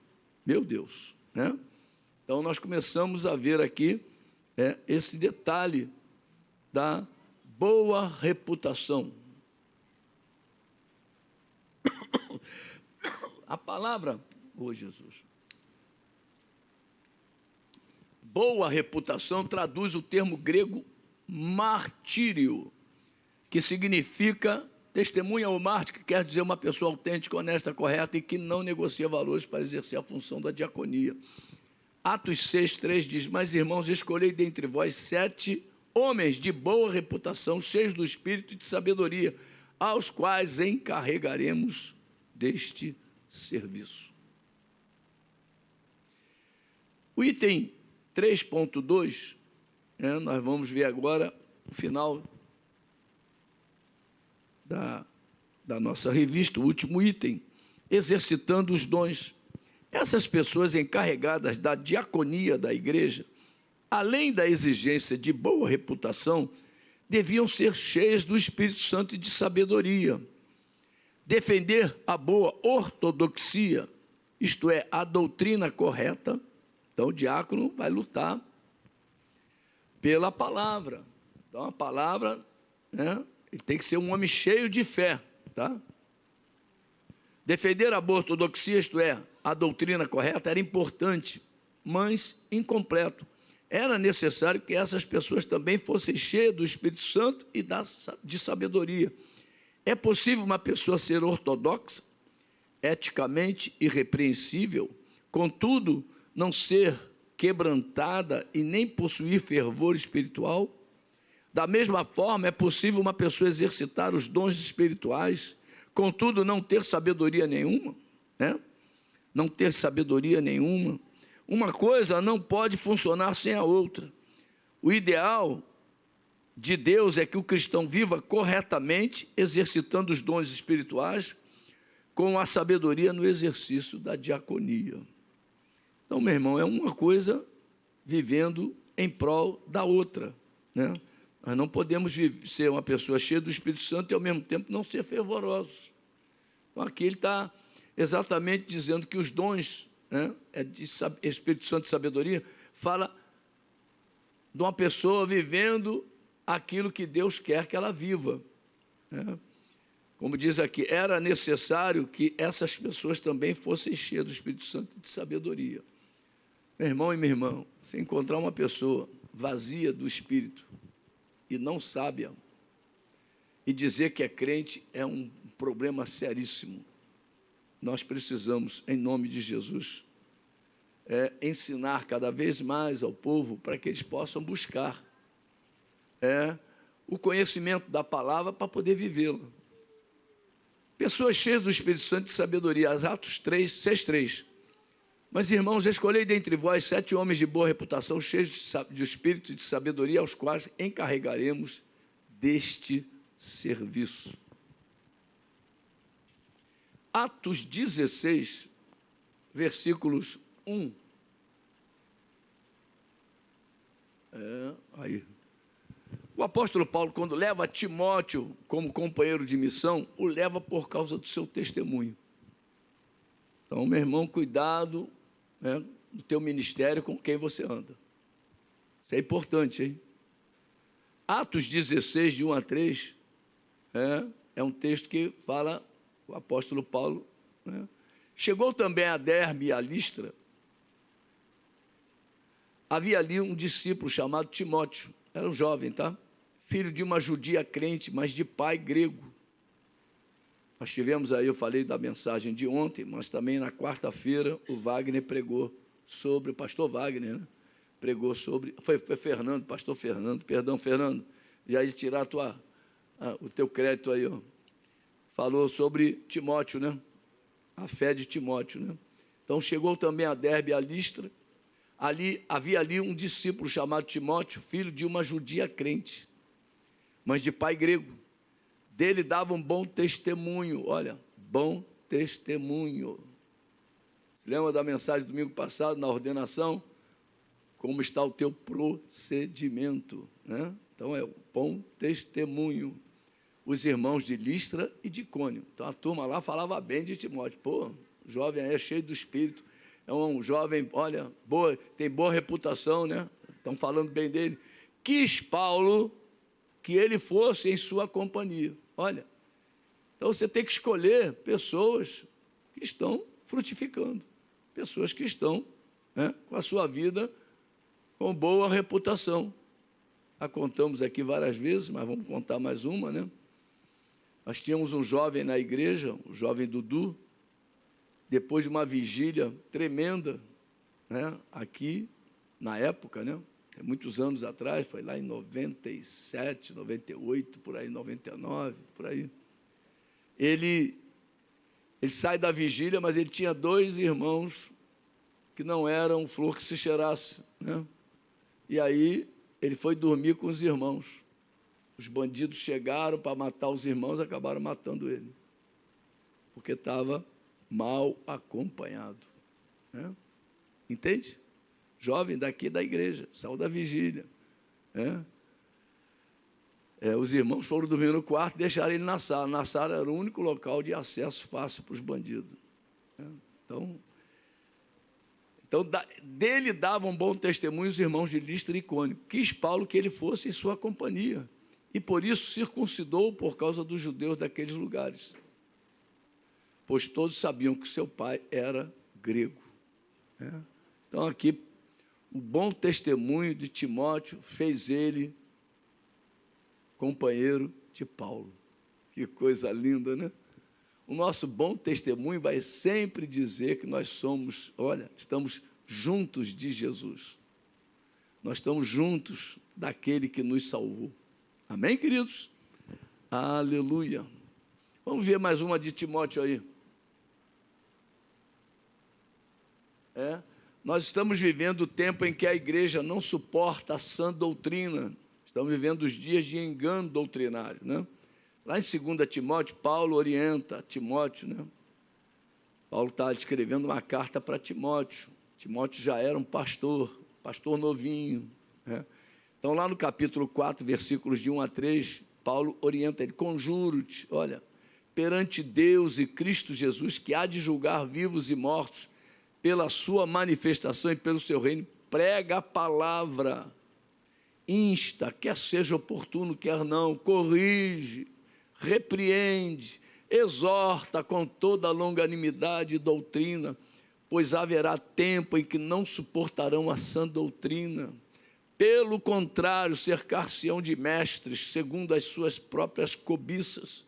Meu Deus, né? Então nós começamos a ver aqui esse detalhe da boa reputação. A palavra, Jesus, boa reputação traduz o termo grego martírio, que significa testemunha ou mártir, que quer dizer uma pessoa autêntica, honesta, correta e que não negocia valores para exercer a função da diaconia. Atos 6:3 diz, mas irmãos, escolhei dentre vós 7 homens de boa reputação, cheios do Espírito e de sabedoria, aos quais encarregaremos deste serviço. O item 3.2, nós vamos ver agora o final da nossa revista, o último item, exercitando os dons. Essas pessoas encarregadas da diaconia da igreja, além da exigência de boa reputação, deviam ser cheias do Espírito Santo e de sabedoria, defender a boa ortodoxia, isto é, a doutrina correta. Então o diácono vai lutar pela palavra. Então a palavra, Ele tem que ser um homem cheio de fé, tá? Defender a boa ortodoxia, isto é, a doutrina correta, era importante, mas incompleto. Era necessário que essas pessoas também fossem cheias do Espírito Santo e de sabedoria. É possível uma pessoa ser ortodoxa, eticamente irrepreensível, contudo, não ser quebrantada e nem possuir fervor espiritual? Da mesma forma, é possível uma pessoa exercitar os dons espirituais, contudo, não ter sabedoria nenhuma, né? Não ter sabedoria nenhuma. Uma coisa não pode funcionar sem a outra. O ideal de Deus é que o cristão viva corretamente, exercitando os dons espirituais, com a sabedoria no exercício da diaconia. Então, meu irmão, é uma coisa vivendo em prol da outra, né? Nós não podemos ser uma pessoa cheia do Espírito Santo e, ao mesmo tempo, não ser fervorosos. Então, aqui ele está exatamente dizendo que os dons, né, de Espírito Santo e sabedoria, fala de uma pessoa vivendo aquilo que Deus quer que ela viva, né? Como diz aqui, era necessário que essas pessoas também fossem cheias do Espírito Santo e de sabedoria. Meu irmão e minha irmã, se encontrar uma pessoa vazia do Espírito e não sábia, e dizer que é crente, é um problema seríssimo. Nós precisamos, em nome de Jesus, ensinar cada vez mais ao povo para que eles possam buscar o conhecimento da palavra para poder vivê-la. Pessoas cheias do Espírito Santo e de sabedoria, Atos 3, 6:3. Mas, irmãos, escolhei dentre vós 7 homens de boa reputação, cheios de espírito e de sabedoria, aos quais encarregaremos deste serviço. Atos 16, versículos 1. Aí. O apóstolo Paulo, quando leva Timóteo como companheiro de missão, o leva por causa do seu testemunho. Então, meu irmão, cuidado, né, do teu ministério com quem você anda. Isso é importante, hein? Atos 16, de 1 a 3, é um texto que fala, o apóstolo Paulo, né? Chegou também a Derbe e a Listra. Havia ali um discípulo chamado Timóteo, era um jovem, tá? Filho de uma judia crente, mas de pai grego. Nós tivemos aí, eu falei da mensagem de ontem, mas também na quarta-feira o Wagner pregou sobre, o pastor Wagner, né? Pregou sobre, foi Fernando, pastor Fernando, perdão, Fernando, já ia tirar o teu crédito aí, ó. Falou sobre Timóteo, né? A fé de Timóteo, né? Então chegou também a Derbe e a Listra. Havia ali um discípulo chamado Timóteo, filho de uma judia crente, mas de pai grego. Dele dava um bom testemunho, olha, bom testemunho. Se lembra da mensagem do domingo passado, na ordenação? Como está o teu procedimento, né? Então, é um bom testemunho. Os irmãos de Listra e de Icônio. Então, a turma lá falava bem de Timóteo. Pô, o jovem aí é cheio do Espírito. É um jovem, olha, tem boa reputação, né? Estão falando bem dele. Quis Paulo que ele fosse em sua companhia. Olha, então você tem que escolher pessoas que estão frutificando, pessoas que estão, né, com a sua vida com boa reputação. Já contamos aqui várias vezes, mas vamos contar mais uma, né? Nós tínhamos um jovem na igreja, o jovem Dudu, depois de uma vigília tremenda, né, aqui, na época, né, muitos anos atrás, foi lá em 97, 98, por aí, 99, por aí. Ele sai da vigília, mas ele tinha 2 irmãos que não eram flor que se cheirasse, né? E aí ele foi dormir com os irmãos. Os bandidos chegaram para matar os irmãos, acabaram matando ele, porque estava mal acompanhado, né? Entende? Jovem daqui da igreja, saiu da vigília, né? Os irmãos foram dormir no quarto e deixaram ele na sala. Na sala era o único local de acesso fácil para os bandidos, né? Então, dele davam um bom testemunho os irmãos de Listra e Icônio. Quis Paulo que ele fosse em sua companhia e por isso circuncidou por causa dos judeus daqueles lugares, pois todos sabiam que seu pai era grego. Então, aqui, o bom testemunho de Timóteo fez ele companheiro de Paulo. Que coisa linda, né? O nosso bom testemunho vai sempre dizer que nós somos, estamos juntos de Jesus. Nós estamos juntos daquele que nos salvou. Amém, queridos? Aleluia. Vamos ver mais uma de Timóteo aí. Nós estamos vivendo o tempo em que a igreja não suporta a sã doutrina. Estamos vivendo os dias de engano doutrinário, né? Lá em 2 Timóteo, Paulo orienta Timóteo, né? Paulo está escrevendo uma carta para Timóteo. Timóteo já era um pastor novinho, né? Então, lá no capítulo 4, versículos de 1 a 3, Paulo orienta ele: conjuro-te, perante Deus e Cristo Jesus, que há de julgar vivos e mortos, pela sua manifestação e pelo seu reino, prega a palavra, insta, quer seja oportuno, quer não, corrige, repreende, exorta com toda a longanimidade e doutrina, pois haverá tempo em que não suportarão a sã doutrina. Pelo contrário, cercar-se-ão de mestres, segundo as suas próprias cobiças,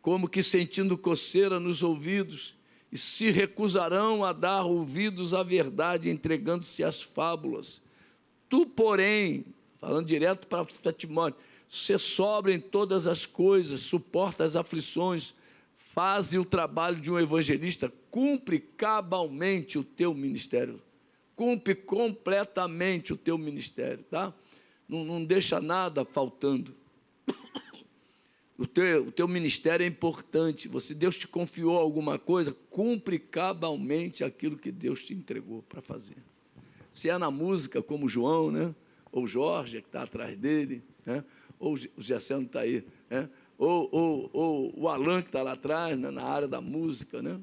como que sentindo coceira nos ouvidos, e se recusarão a dar ouvidos à verdade, entregando-se às fábulas. Tu, porém, falando direto para Timóteo, se sobra em todas as coisas, suporta as aflições, faze o trabalho de um evangelista, cumpre cabalmente o teu ministério, cumpre completamente o teu ministério, tá? Não deixa nada faltando. O teu ministério é importante. Deus te confiou alguma coisa, cumpre cabalmente aquilo que Deus te entregou para fazer. Se é na música, como João, né? Ou Jorge, que está atrás dele, né? Ou o Gesseno está aí, né? Ou o Alan, que está lá atrás, né? Na área da música, né?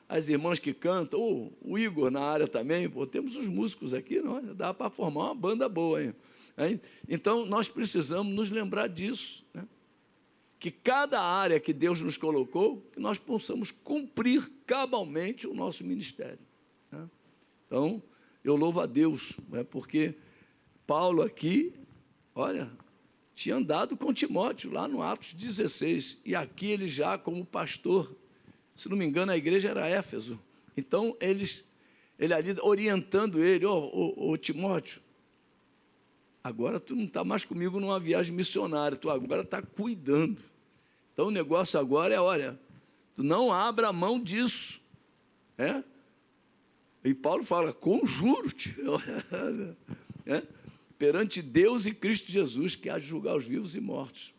As irmãs que cantam, ou o Igor na área também. Temos os músicos aqui, não? Dá para formar uma banda boa, hein? Então, nós precisamos nos lembrar disso, né? Que cada área que Deus nos colocou, que nós possamos cumprir cabalmente o nosso ministério, né? Então, eu louvo a Deus, né? Porque Paulo aqui, tinha andado com Timóteo, lá no Atos 16, e aqui ele já como pastor, se não me engano a igreja era Éfeso, então ele ali orientando ele: ô Timóteo, agora tu não está mais comigo numa viagem missionária, tu agora está cuidando. Então o negócio agora é, tu não abra mão disso. E Paulo fala: conjuro-te, perante Deus e Cristo Jesus, que há de julgar os vivos e mortos.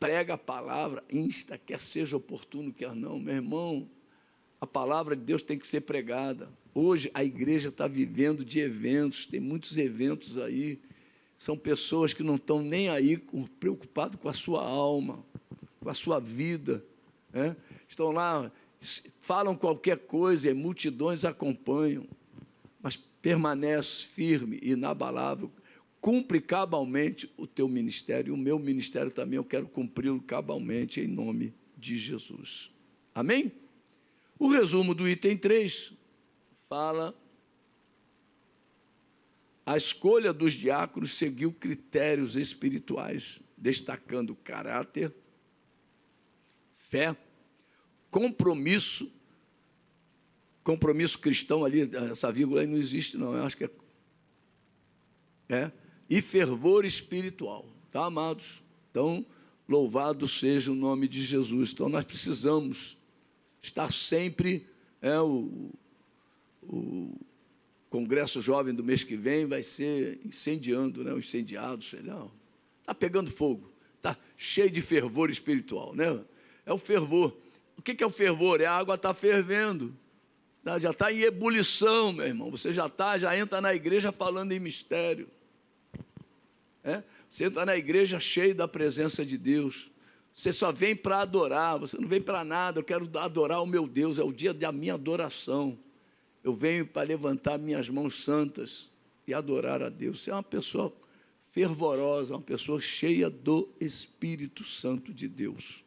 Prega a palavra, insta, quer seja oportuno, quer não. Meu irmão, a palavra de Deus tem que ser pregada. Hoje a igreja está vivendo de eventos, tem muitos eventos aí, são pessoas que não estão nem aí preocupadas com a sua alma, com a sua vida, né? Estão lá, falam qualquer coisa e multidões acompanham, mas permanece firme e inabalável, cumpre cabalmente o teu ministério, o meu ministério também, eu quero cumpri-lo cabalmente em nome de Jesus. Amém? O resumo do item 3 fala: a escolha dos diáconos seguiu critérios espirituais, destacando caráter, fé, compromisso cristão ali, essa vírgula aí não existe não, eu acho que e fervor espiritual, tá, amados? Então, louvado seja o nome de Jesus. Então, nós precisamos estar sempre, o Congresso Jovem do mês que vem vai ser incendiando, né? O incendiado, sei lá, está pegando fogo, está cheio de fervor espiritual, né? É o fervor. O que é o fervor? A água está fervendo, tá? Já está em ebulição, meu irmão. Você já entra na igreja falando em mistério. Você entra na igreja cheio da presença de Deus. Você só vem para adorar, você não vem para nada. Eu quero adorar o meu Deus, é o dia da minha adoração. Eu venho para levantar minhas mãos santas e adorar a Deus. Você é uma pessoa fervorosa, uma pessoa cheia do Espírito Santo de Deus.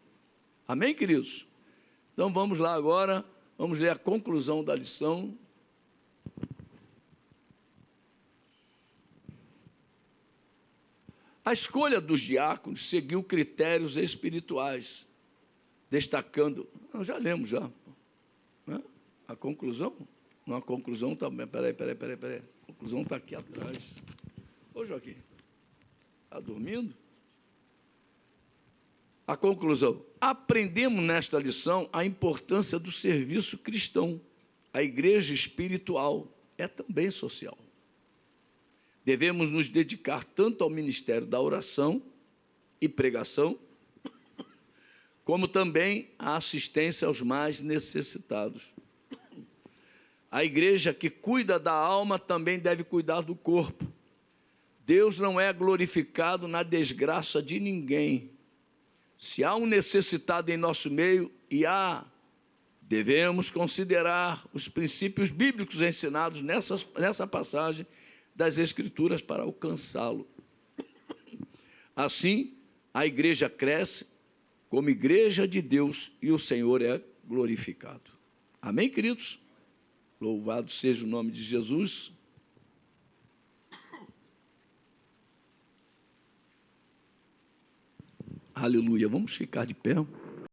Amém, queridos? Então vamos lá agora, vamos ler a conclusão da lição. A escolha dos diáconos seguiu critérios espirituais, destacando... já lemos já. Né? A conclusão? Não, a conclusão também. Peraí. A conclusão está aqui atrás. Ô, Joaquim, está dormindo? A conclusão. Aprendemos nesta lição a importância do serviço cristão. A igreja espiritual é também social. Devemos nos dedicar tanto ao ministério da oração e pregação, como também à assistência aos mais necessitados. A igreja que cuida da alma também deve cuidar do corpo. Deus não é glorificado na desgraça de ninguém. Se há um necessitado em nosso meio, devemos considerar os princípios bíblicos ensinados nessa passagem das Escrituras para alcançá-lo. Assim, a igreja cresce como igreja de Deus e o Senhor é glorificado. Amém, queridos? Louvado seja o nome de Jesus. Aleluia. Vamos ficar de pé.